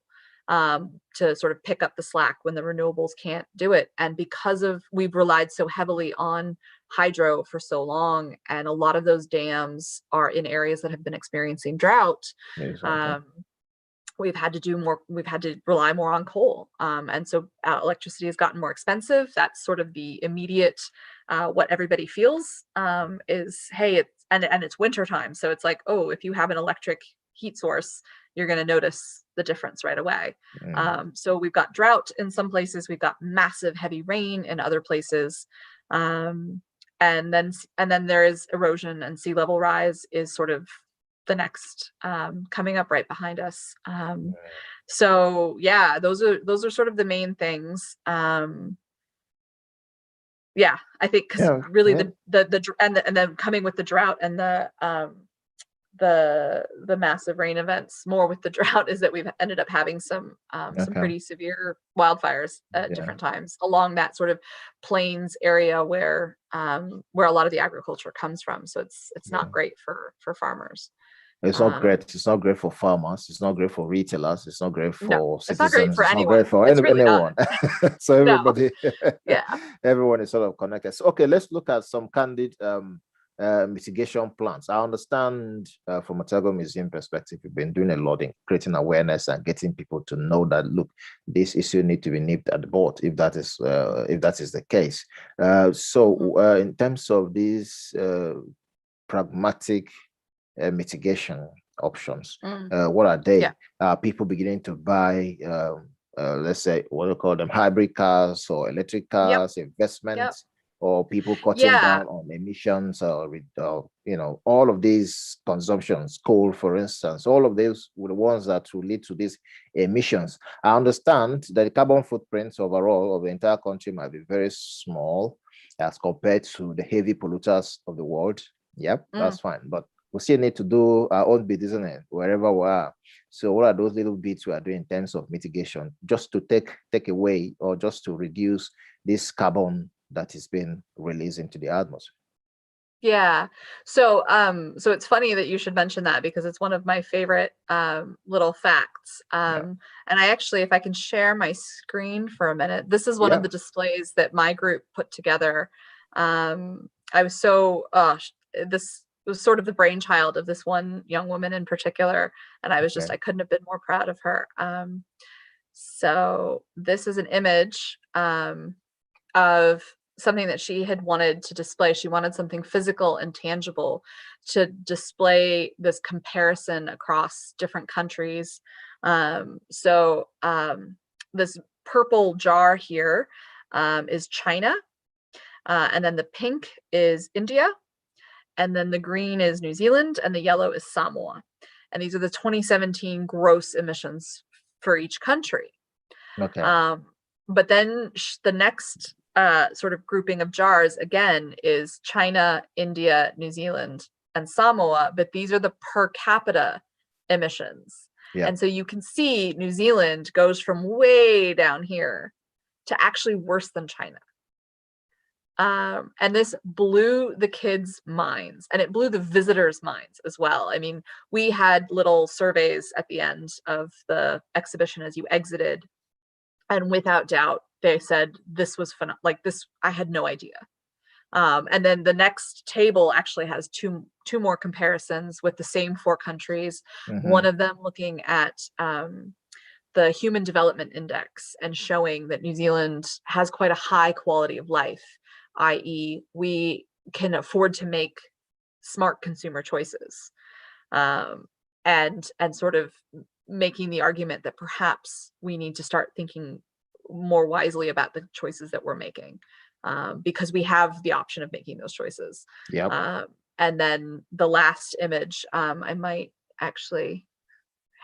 to sort of pick up the slack when the renewables can't do it. And because we've relied so heavily on hydro for so long, and a lot of those dams are in areas that have been experiencing drought, we've had to rely more on coal. And so electricity has gotten more expensive. That's sort of the immediate, what everybody feels is, hey, it's winter time. So it's like, oh, if you have an electric heat source, you're going to notice the difference right away. So we've got drought in some places, we've got massive heavy rain in other places. And then there is erosion, and sea level rise is sort of the next coming up right behind us. So those are sort of the main things. I think because really the then coming with the drought and the massive rain events, more with the drought, is that we've ended up having some pretty severe wildfires at different times along that sort of plains area where a lot of the agriculture comes from. So it's not great for farmers. It's not great. It's not great for farmers. It's not great for retailers. It's not great for citizens. It's not great for anyone. Not great for anyone. So everybody, everyone is sort of connected. So, okay, let's look at some candid mitigation plans. I understand from a Otago Museum perspective, you've been doing a lot in creating awareness and getting people to know that, look, this issue need to be nipped at the bud if that is the case. So in terms of these pragmatic mitigation options, what are they? People beginning to buy let's say, what do you call them, hybrid cars or electric cars, investments? or people cutting Yeah. down on emissions, or all of these consumptions, coal, for instance, all of these were the ones that will lead to these emissions. I understand that the carbon footprints overall of the entire country might be very small as compared to the heavy polluters of the world. Yep, that's fine. But we still need to do our own bit, isn't it? Wherever we are. So what are those little bits we are doing in terms of mitigation, just to take away or just to reduce this carbon that is being released into the atmosphere? Yeah. So so it's funny that you should mention that because it's one of my favorite little facts. Yeah. And I actually, if I can share my screen for a minute, this is one of Yeah. the displays that my group put together. I was so this was sort of the brainchild of this one young woman in particular, and I was just Okay. I couldn't have been more proud of her. So this is an image of something that she had wanted to display. She wanted something physical and tangible to display this comparison across different countries. This purple jar here is China, and then the pink is India, and then the green is New Zealand, and the yellow is Samoa. And these are the 2017 gross emissions for each country. Okay. But then the next sort of grouping of jars again is China, India, New Zealand, and Samoa, but these are the per capita emissions. Yeah. And so you can see New Zealand goes from way down here to actually worse than China. And this blew the kids' minds, and it blew the visitors' minds as well. I mean, we had little surveys at the end of the exhibition as you exited, and without doubt, they said this was fun. Like this, I had no idea. And then the next table actually has two more comparisons with the same four countries. One of them looking at the Human Development Index and showing that New Zealand has quite a high quality of life, i.e., we can afford to make smart consumer choices, and sort of making the argument that perhaps we need to start thinking more wisely about the choices that we're making, because we have the option of making those choices. Yeah. And then the last image, I might actually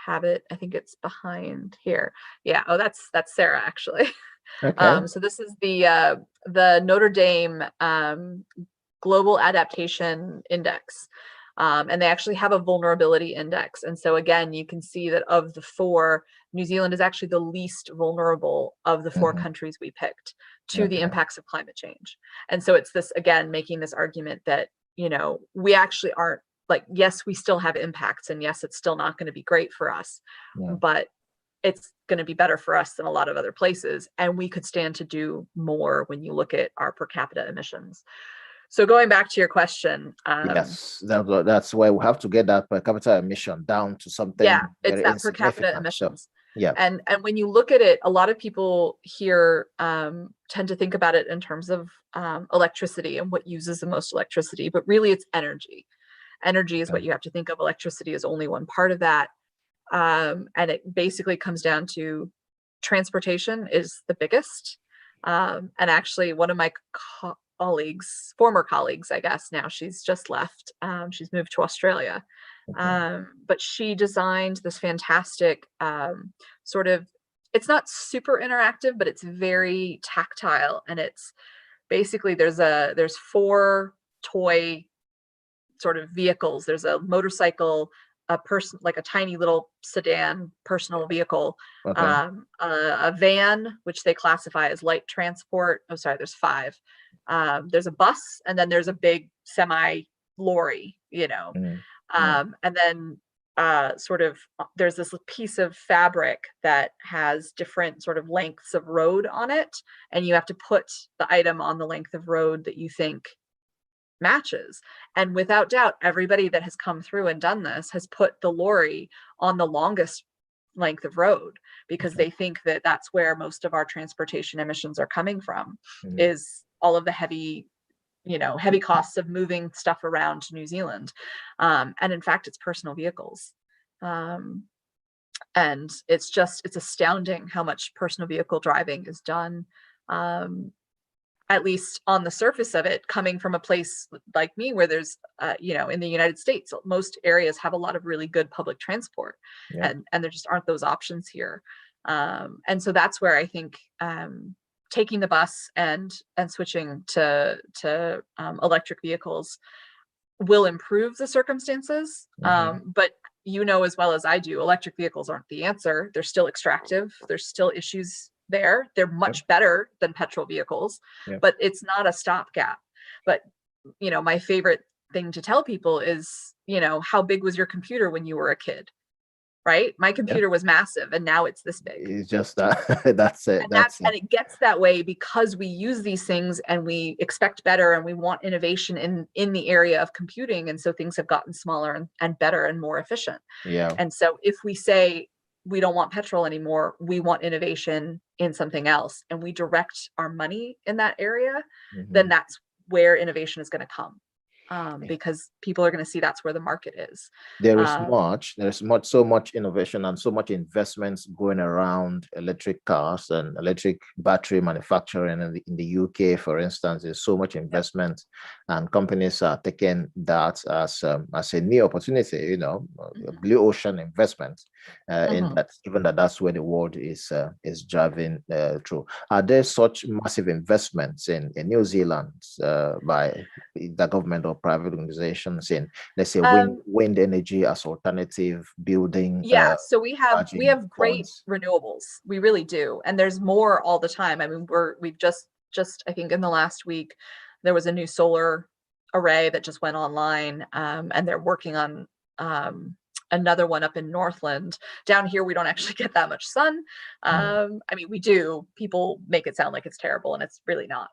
have it. I think it's behind here. Yeah. Oh, that's Sarah actually. Okay. So this is the Notre Dame Global Adaptation Index. And they actually have a vulnerability index. And so again, you can see that of the four, New Zealand is actually the least vulnerable of the four countries we picked to the impacts of climate change. And so it's this, again, making this argument that, we actually aren't, like, yes, we still have impacts, and yes, it's still not going to be great for us, but it's going to be better for us than a lot of other places. And we could stand to do more when you look at our per capita emissions. So going back to your question, yes, that's why we have to get that per capita emission down to something it's very that per capita insignificant. emissions. Yeah. And when you look at it, a lot of people here tend to think about it in terms of electricity and what uses the most electricity, but really it's energy. Energy is what you have to think of. Electricity is only one part of that. And it basically comes down to transportation is the biggest. And actually one of my former colleagues, I guess now she's just left. She's moved to Australia. But she designed this fantastic sort of, it's not super interactive, but it's very tactile. And it's basically, there's four toy sort of vehicles. There's a motorcycle, a person, like a tiny little sedan personal vehicle, a van, which they classify as light transport. Oh, sorry, there's five. There's a bus, and then there's a big semi lorry, and then sort of there's this piece of fabric that has different sort of lengths of road on it, and you have to put the item on the length of road that you think matches. And without doubt, everybody that has come through and done this has put the lorry on the longest length of road, because they think that that's where most of our transportation emissions are coming from, is all of the heavy costs of moving stuff around to New Zealand. And in fact, it's personal vehicles. And it's astounding how much personal vehicle driving is done at least on the surface of it, coming from a place like me where there's, in the United States, most areas have a lot of really good public transport, Yeah. and there just aren't those options here. And so that's where I think taking the bus and switching to electric vehicles will improve the circumstances. But as well as I do, electric vehicles aren't the answer. They're still extractive. There's still issues there. They're much better than petrol vehicles, but it's not a stopgap. But, my favorite thing to tell people is, how big was your computer when you were a kid? Right? My computer was massive, and now it's this big. It's just that that's it. And it gets that way because we use these things and we expect better, and we want innovation in the area of computing. And so things have gotten smaller and better and more efficient. Yeah. And so if we say we don't want petrol anymore, we want innovation in something else, and we direct our money in that area, then that's where innovation is going to come. Because people are going to see that's where the market is. There's so much innovation and so much investments going around electric cars and electric battery manufacturing in the UK, for instance. There's so much investment, and companies are taking that as a new opportunity, a blue ocean investment, in that, given that that's where the world is driving through. Are there such massive investments in New Zealand by the government or private organizations in, let's say, wind energy as alternative building? So we have great renewables. We really do, and there's more all the time. I mean, we've just I think in the last week there was a new solar array that just went online, and they're working on another one up in Northland. Down here, we don't actually get that much sun. I mean, we do. People make it sound like it's terrible, and it's really not.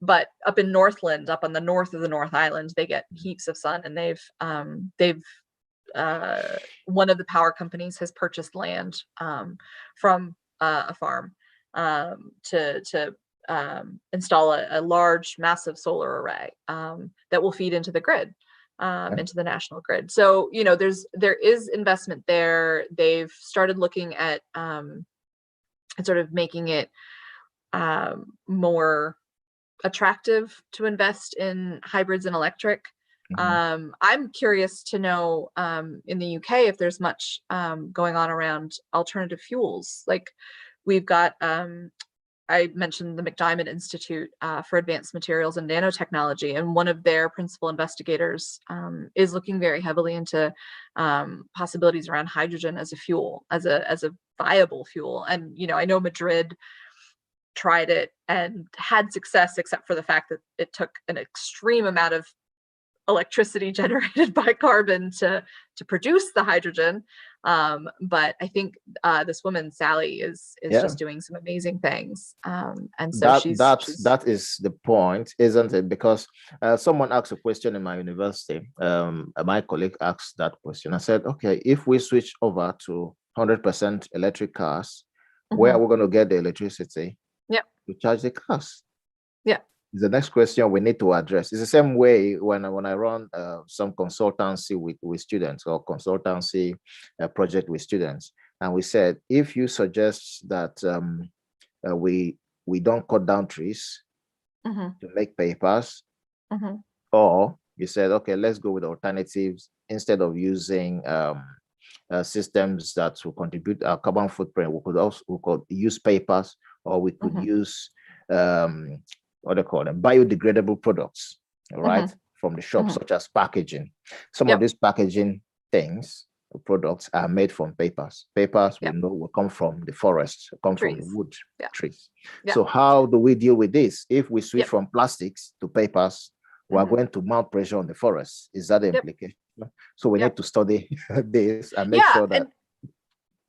But up in Northland, up on the north of the North Island, they get heaps of sun, and they've one of the power companies has purchased land from a farm to install a large, massive solar array that will feed into the grid. Into the national grid. So, there is investment there. They've started looking at sort of making it more attractive to invest in hybrids and electric. I'm curious to know in the UK if there's much going on around alternative fuels. Like we've got I mentioned the McDiamond Institute for Advanced Materials and Nanotechnology, and one of their principal investigators is looking very heavily into possibilities around hydrogen as a fuel, as a viable fuel. And I know Madrid tried it and had success, except for the fact that it took an extreme amount of electricity generated by carbon to produce the hydrogen. But I think this woman Sally is just doing some amazing things. And so that is the point, isn't it? Because someone asked a question in my university. My colleague asked that question. I said, okay, if we switch over to 100% electric cars, where are we going to get the electricity to charge the cars? Is the next question we need to address. It's the same way when I run some consultancy with students, or consultancy project with students, and we said, if you suggest that we don't cut down trees to make papers, or you said, okay, let's go with alternatives instead of using systems that will contribute our carbon footprint. We could use papers, or we could use what they call them, biodegradable products, right, from the shop, such as packaging. Some of these packaging products are made from papers. We know will come from the forest, from the wood trees. So how do we deal with this? If we switch from plastics to papers, we are going to mount pressure on the forest. Is that the implication? So we need to study this and make sure that.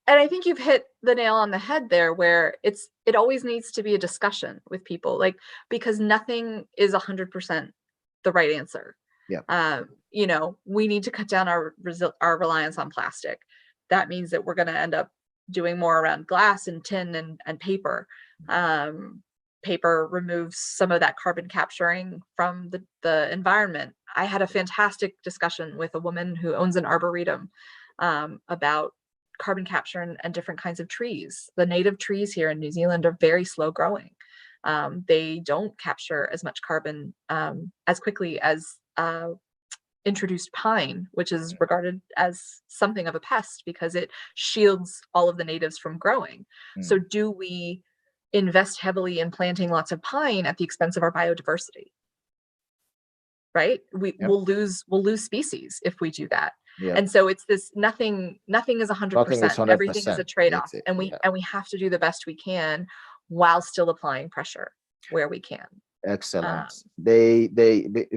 And I think you've hit the nail on the head there, where it always needs to be a discussion with people, like, because nothing is 100% the right answer. We need to cut down our reliance on plastic. That means that we're going to end up doing more around glass and tin and paper. Paper removes some of that carbon capturing from the environment. I had a fantastic discussion with a woman who owns an arboretum about carbon capture and different kinds of trees. The native trees here in New Zealand are very slow growing. They don't capture as much carbon as quickly as introduced pine, which is regarded as something of a pest because it shields all of the natives from growing. So do we invest heavily in planting lots of pine at the expense of our biodiversity? Right? We'll lose species if we do that. Yeah. And so it's this nothing is Nothing is 100%. Everything is a 100%. trade-off. It's And we have to do the best we can while still applying pressure where we can. excellent. They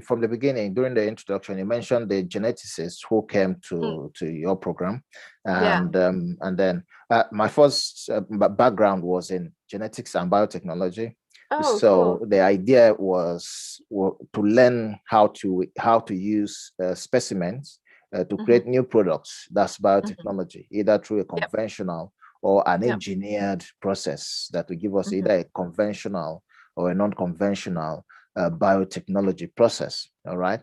from the beginning, during the introduction, you mentioned the geneticists who came to your program, and then my first background was in genetics and biotechnology. Oh, So cool. the idea was to learn how to use specimens to create new products. That's biotechnology, either through a conventional or an engineered process that will give us either a conventional or a non-conventional biotechnology process. All right.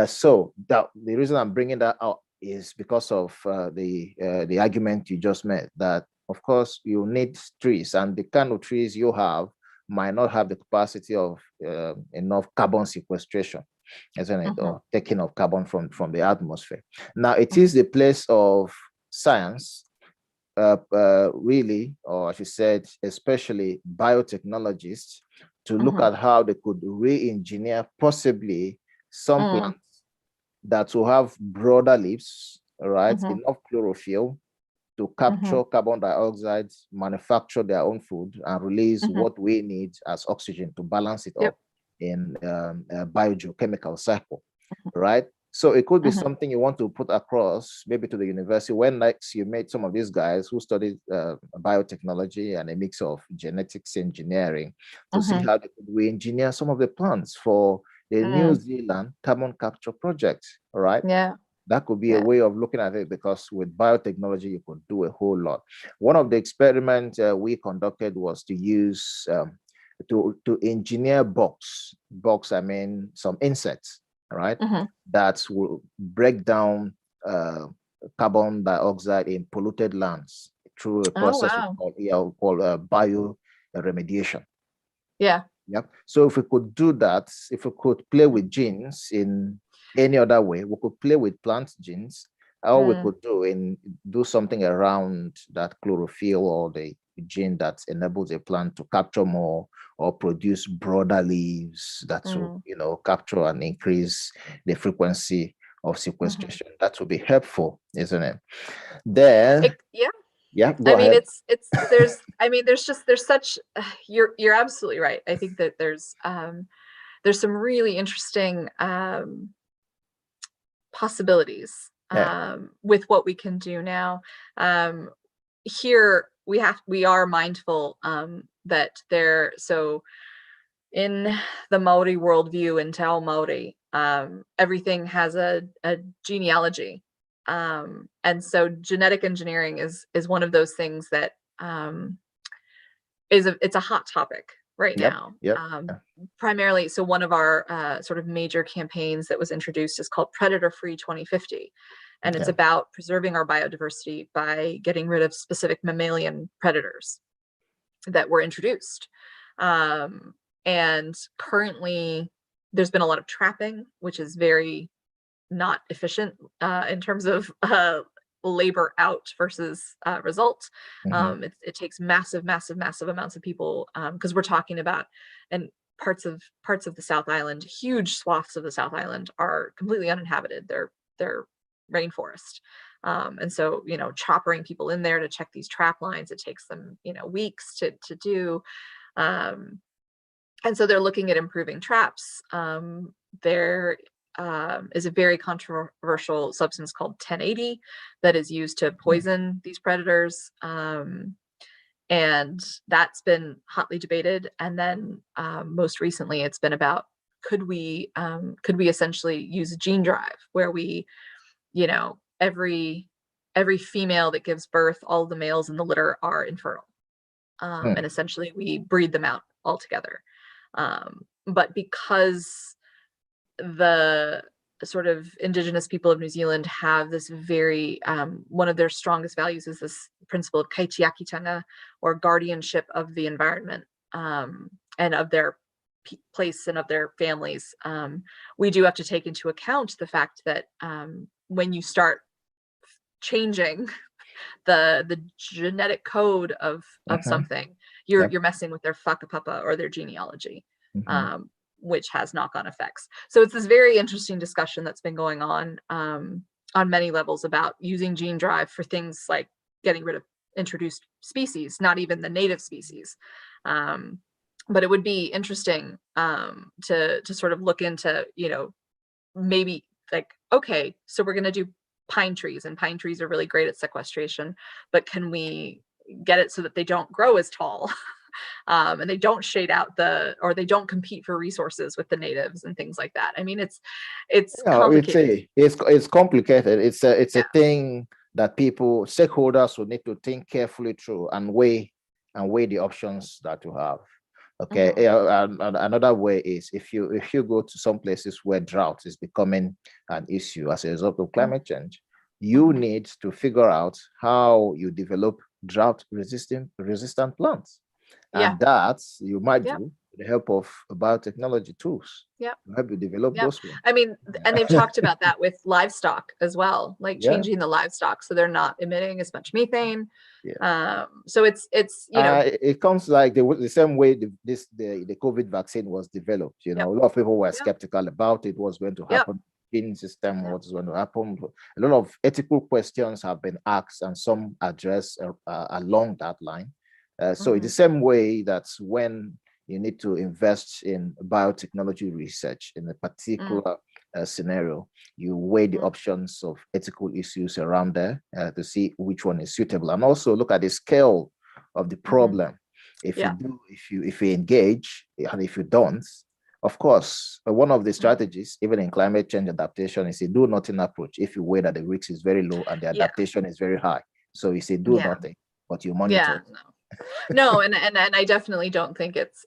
So the reason I'm bringing that out is because of the argument you just made, that of course you need trees, and the kind of trees you have might not have the capacity of enough carbon sequestration, isn't it, or taking of carbon from the atmosphere. Now it is the place of science, really, or as you said, especially biotechnologists, to look at how they could re-engineer possibly some plants that will have broader leaves, right, enough chlorophyll to capture carbon dioxide, manufacture their own food, and release what we need as oxygen to balance it up in a biogeochemical cycle, right? So it could be something you want to put across, maybe to the university, when next you meet some of these guys who studied biotechnology and a mix of genetics engineering, to see how they could re-engineer some of the plants for the New Zealand carbon capture project, all right? Yeah. That could be a way of looking at it, because with biotechnology, you could do a whole lot. One of the experiments we conducted was to use, to engineer bugs, I mean, some insects, right? That will break down carbon dioxide in polluted lands through a process called bioremediation. Yeah. Yep. So if we could do that, if we could play with genes in any other way, we could play with plant genes, or we could do something around that chlorophyll or the gene that enables a plant to capture more or produce broader leaves that will, capture and increase the frequency of sequestration. That would be helpful, isn't it? Then, go ahead. There's such you're absolutely right. I think that there's some really interesting possibilities with what we can do now. Here we are mindful that in the Maori worldview, in Te Ao Maori, everything has a genealogy. And so genetic engineering is one of those things that it's a hot topic right now. Primarily, so one of our sort of major campaigns that was introduced is called Predator Free 2050. And it's about preserving our biodiversity by getting rid of specific mammalian predators that were introduced. And currently there's been a lot of trapping, which is very not efficient in terms of labor out versus result. It takes massive amounts of people, because we're talking about, and parts of the South Island, huge swaths of the South Island are completely uninhabited. They're rainforest. And so, choppering people in there to check these trap lines, it takes them, weeks to do. And so they're looking at improving traps. There is a very controversial substance called 1080 that is used to poison these predators. And that's been hotly debated. And then most recently, it's been about, could we essentially use a gene drive where we, every female that gives birth, all the males in the litter are infertile. And essentially we breed them out altogether. But because the sort of indigenous people of New Zealand have this very, one of their strongest values is this principle of kaitiakitanga, or guardianship of the environment. and of their place and of their families, we do have to take into account the fact that when you start changing the genetic code of something, Yep. you're messing with their whakapapa or their genealogy, Mhm. which has knock-on effects. So it's this very interesting discussion that's been going on many levels about using gene drive for things like getting rid of introduced species, not even the native species. But it would be interesting to sort of look into, maybe like, okay, so we're going to do pine trees, and pine trees are really great at sequestration, but can we get it so that they don't grow as tall and they don't shade out or they don't compete for resources with the natives and things like that? I mean, it's complicated. It's complicated. It's a Yeah. thing that stakeholders will need to think carefully through and weigh the options that you have. Okay. Another way is if you go to some places where drought is becoming an issue as a result of climate change, you need to figure out how you develop drought resistant plants. And that you might do with the help of biotechnology tools. Yep. Help you develop those ones. I mean, and they've talked about that with livestock as well, like changing the livestock so they're not emitting as much methane. So it's it comes like the same way the COVID vaccine was developed. A lot of people were skeptical about it, what's going to happen. Immune system, what's going to happen. A lot of ethical questions have been asked, and some addressed along that line. So it's the same way that when you need to invest in biotechnology research in a particular scenario, you weigh the options of ethical issues around there to see which one is suitable, and also look at the scale of the problem. If you engage, and if you don't, of course, one of the strategies, even in climate change adaptation, is a do nothing approach. If you weigh that the risk is very low and the adaptation is very high, so you say do nothing, but you monitor. No, and I definitely don't think it's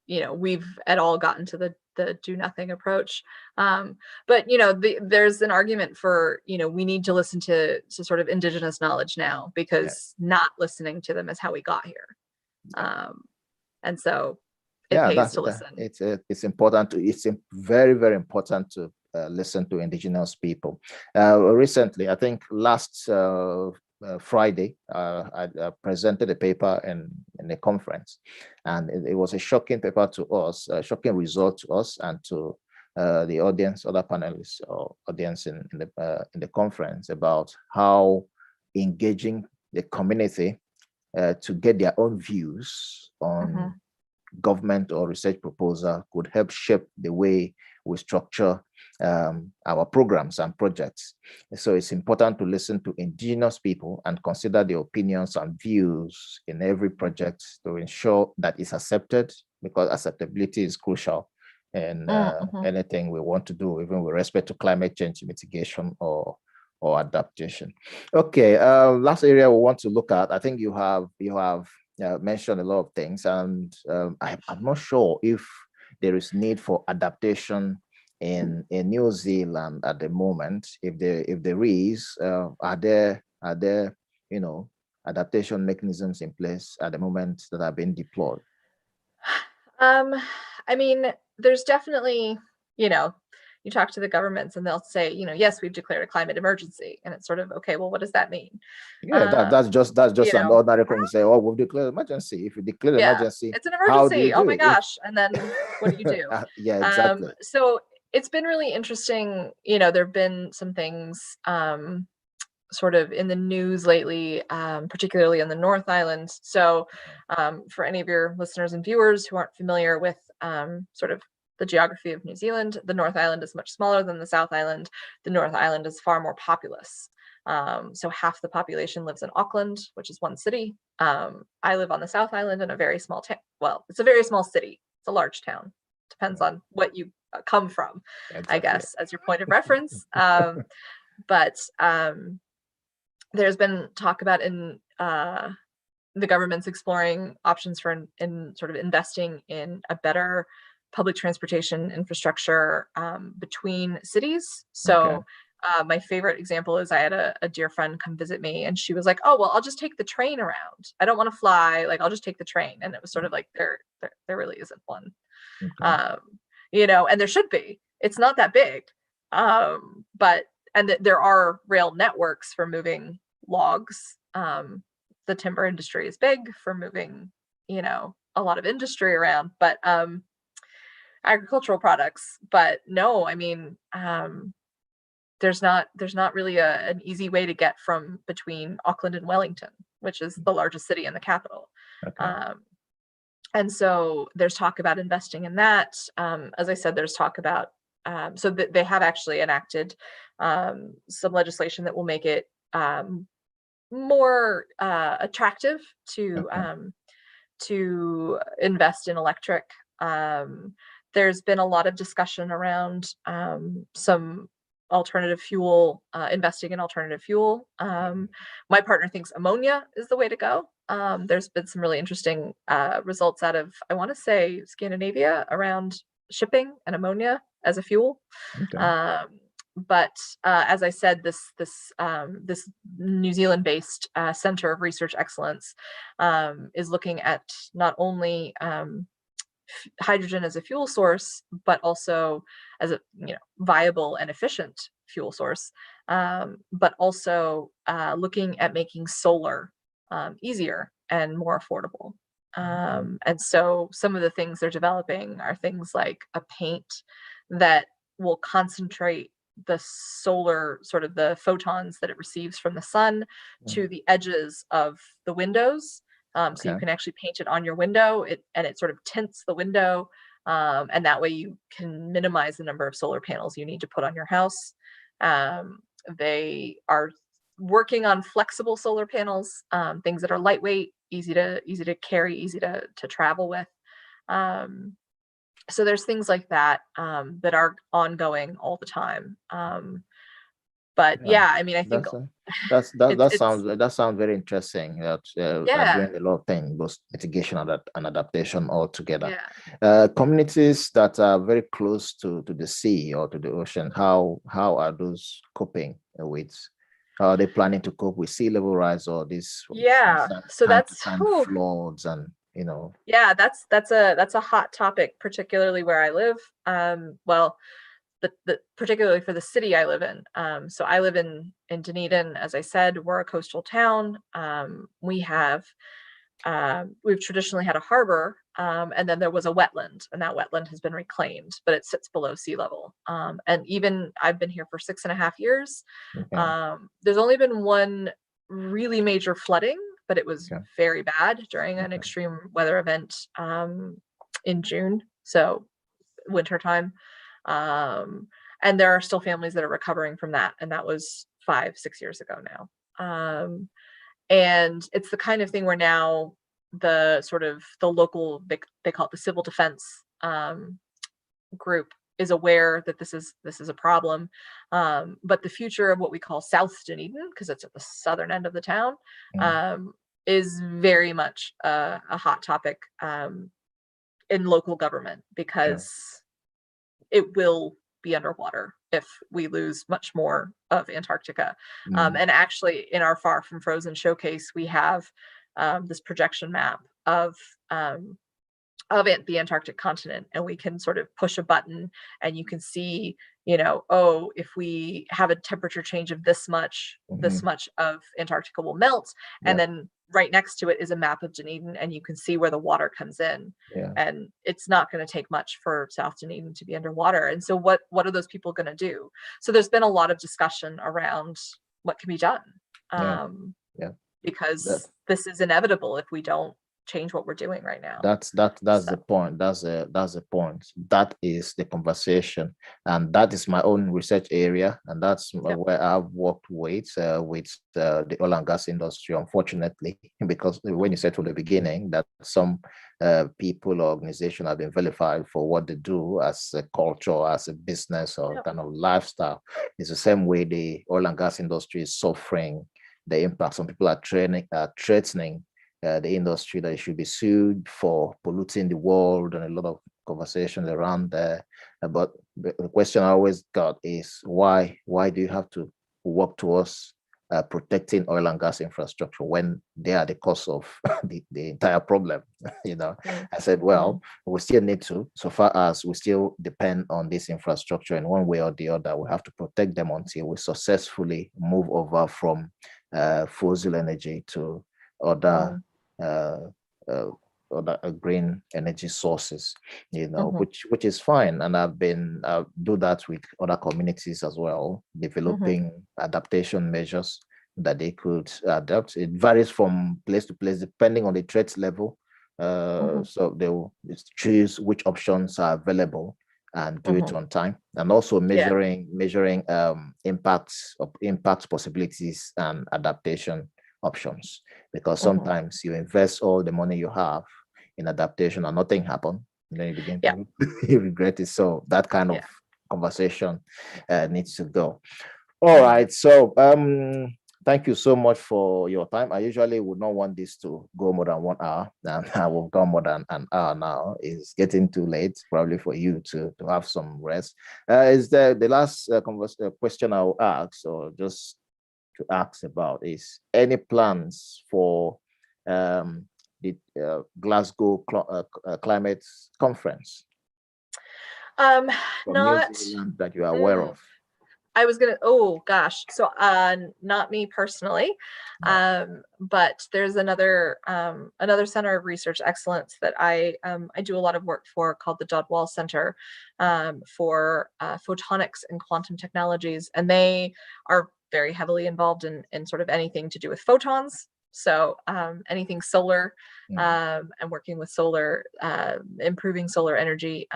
we've at all gotten to the do nothing approach. But there's an argument for, we need to listen to sort of indigenous knowledge now, because not listening to them is how we got here. And so it pays to listen. It's important it's very, very important to listen to indigenous people. Recently, I think last Friday, I presented a paper in a conference, and it was a shocking paper to us, a shocking result to us and to the audience, other panelists or audience in the conference, about how engaging the community to get their own views on government or research proposal could help shape the way we structure our programs and projects. So it's important to listen to indigenous people and consider the opinions and views in every project to ensure that it's accepted, because acceptability is crucial in anything we want to do, even with respect to climate change mitigation or adaptation. Okay, last area we want to look at, I think you have mentioned a lot of things, and I'm not sure if there is need for adaptation in New Zealand at the moment. If there is, are there adaptation mechanisms in place at the moment that are being deployed? I mean, there's definitely, you talk to the governments and they'll say, yes, we've declared a climate emergency, and it's sort of, okay, well, what does that mean? That's just an ordinary thing to say, oh, we've declared emergency. If you declare emergency, it's an emergency. Oh my gosh. And then what do you do? Exactly. So it's been really interesting. There've been some things sort of in the news lately, particularly in the North Island. So for any of your listeners and viewers who aren't familiar with sort of the geography of New Zealand, the North Island is much smaller than the South Island. The North Island is far more populous. So half the population lives in Auckland, which is one city. I live on the South Island in a very small town. Well, it's a very small city. It's a large town. Depends on what you come from, I guess, as your point of reference. But there's been talk about in the government's exploring options for in sort of investing in a better public transportation infrastructure between cities. So My favorite example is I had a dear friend come visit me, and she was like, "Oh, well, I'll just take the train around. I don't want to fly. Like, I'll just take the train." And it was sort of like there really isn't one, Okay. um, and there should be. It's not that big, but there are rail networks for moving logs. The timber industry is big for moving, a lot of industry around, but agricultural products. But no, I mean, there's not really an easy way to get from between Auckland and Wellington, which is the largest city and the capital. Okay. Um, and so there's talk about investing in that. As I said, there's talk about so that they have actually enacted some legislation that will make it more attractive Okay. to invest in electric. There's been a lot of discussion around some alternative fuel, investing in alternative fuel. My partner thinks ammonia is the way to go. There's been some really interesting results out of, I want to say, Scandinavia around shipping and ammonia as a fuel. Okay. But as I said, this New Zealand-based Center of Research Excellence is looking at not only hydrogen as a fuel source, but also as a viable and efficient fuel source, but also looking at making solar easier and more affordable. And so some of the things they're developing are things like a paint that will concentrate the solar, sort of the photons that it receives from the sun, to the edges of the windows. So you Okay. can actually paint it on your window, and it sort of tints the window. And that way you can minimize the number of solar panels you need to put on your house. They are working on flexible solar panels, things that are lightweight, easy to carry, easy to travel with. So there's things like that that are ongoing all the time. But Yeah. yeah, I mean, I think That's that it's that sounds very interesting. That are yeah, doing a lot of things, both mitigation and adaptation all together. yeah. Communities that are very close to the sea or to the ocean, how are those coping with? How are they planning to cope with sea level rise or this Yeah, constant so time to that's time whew, floods and yeah, that's a hot topic, particularly where I live. Well, the particularly for the city I live in. So I live in Dunedin, as I said, we're a coastal town. We've traditionally had a harbor, and then there was a wetland, and that wetland has been reclaimed, but it sits below sea level. And even I've been here for 6.5 years. okay, There's only been one really major flooding, but it was okay, very bad during an okay, extreme weather event in June, so wintertime. Um, and there are still families that are recovering from that, and that was 5-6 years ago now. And it's the kind of thing where now the local, they call it the civil defense group, is aware that this is a problem. But the future of what we call South Dunedin, because it's at the southern end of the town, mm, um, is very much a hot topic in local government, yeah, because it will be underwater if we lose much more of Antarctica. mm, And actually, in our Far From Frozen showcase, we have this projection map um, the Antarctic continent, and we can sort of push a button, and you can see, oh, if we have a temperature change of this mhm, much of Antarctica will melt, and yeah, then right next to it is a map of Dunedin, and you can see where the water comes in, yeah. and it's not going to take much for South Dunedin to be underwater. And so, what are those people going to do? So there's been a lot of discussion around what can be done, Yeah, um, yeah. That because this is inevitable if we don't change what we're doing right now. that's So the point. That's the point. That is the conversation, and that is my own research area, and that's yep. where I've worked with the oil and gas industry. Unfortunately, because when you said from the beginning that some people or organization have been vilified for what they do as a culture, as a business, or Yep. kind of lifestyle, it's the same way the oil and gas industry is suffering the impact. Some people are threatening the industry that it should be sued for polluting the world and a lot of conversations around there. But the question I always got is why do you have to work towards protecting oil and gas infrastructure when they are the cause of the entire problem? I said, well, we still need to, so far as we still depend on this infrastructure in one way or the other, we have to protect them until we successfully move over from fossil energy to other green energy sources, which is fine. And I've been do that with other communities as well, developing adaptation measures that they could adapt. It varies from place to place depending on the threat level. So they will choose which options are available and do it on time, and also measuring impacts possibilities and adaptation options, because sometimes you invest all the money you have in adaptation and nothing happened, and then you begin to regret it. So that kind of conversation needs to go. All right, so thank you so much for your time. I usually would not want this to go more than 1 hour, and I will go more than an hour now. It's getting too late, probably for you to have some rest. Is there the last question I will ask, or just to ask about, is any plans for the Glasgow climate conference from not New Zealand that you are aware of? I was gonna, oh gosh, so not me personally, but there's another center of research excellence that I do a lot of work for, called the Dodwell Center for Photonics and Quantum Technologies, and they are very heavily involved in sort of anything to do with photons. So anything solar, and working with solar, improving solar energy,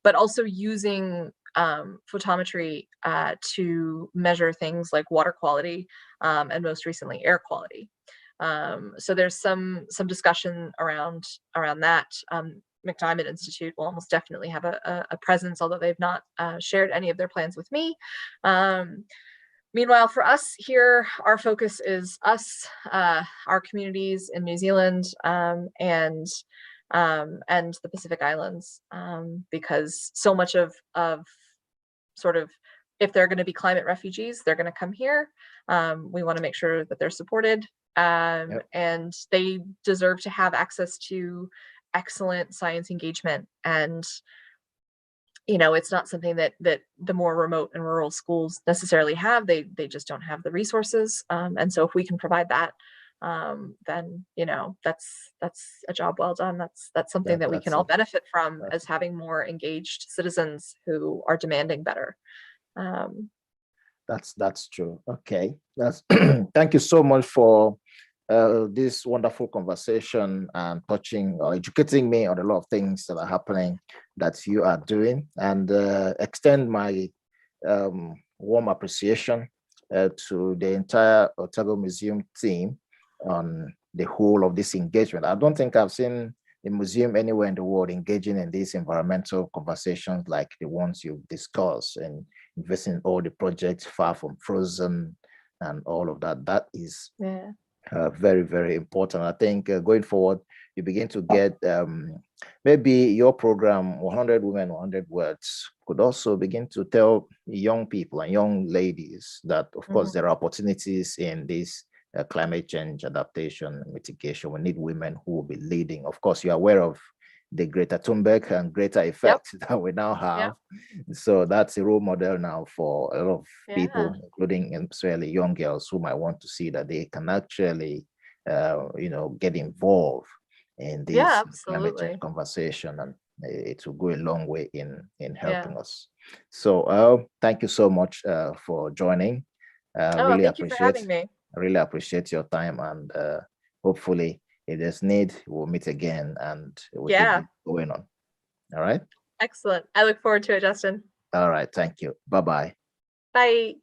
but also using photometry to measure things like water quality, and most recently air quality. So there's some discussion around that. McDiamond Institute will almost definitely have a presence, although they've not shared any of their plans with me. Meanwhile, for us here, our focus is us, our communities in New Zealand, and the Pacific Islands, because so much of sort of, if they're going to be climate refugees, they're going to come here. We want to make sure that they're supported, and they deserve to have access to excellent science engagement. And it's not something that the more remote and rural schools necessarily have. They just don't have the resources. And so if we can provide that, then that's a job well done. That's something that we can all benefit from, as having more engaged citizens who are demanding better. That's true. Okay, that's thank you so much for this wonderful conversation and touching or educating me on a lot of things that are happening that you are doing, and extend my warm appreciation to the entire Otago Museum team on the whole of this engagement. I don't think I've seen a museum anywhere in the world engaging in these environmental conversations like the ones you've discussed, and investing in all the projects far from frozen and all of that. That is very, very important. I think going forward, you begin to get maybe your program, 100 Women, 100 Words, could also begin to tell young people and young ladies that, of course, there are opportunities in this climate change adaptation and mitigation. We need women who will be leading. Of course, you're aware of the Greta Thunberg and Greta effect that we now have. So that's a role model now for a lot of people, including especially young girls who might want to see that they can actually, get involved in this climate change conversation, and it will go a long way in helping us. So thank you so much for joining. Really thank you for having me. I really appreciate your time, and hopefully, if there's need, we'll meet again and we'll keep it going on. All right. Excellent. I look forward to it, Justin. All right. Thank you. Bye-bye. Bye.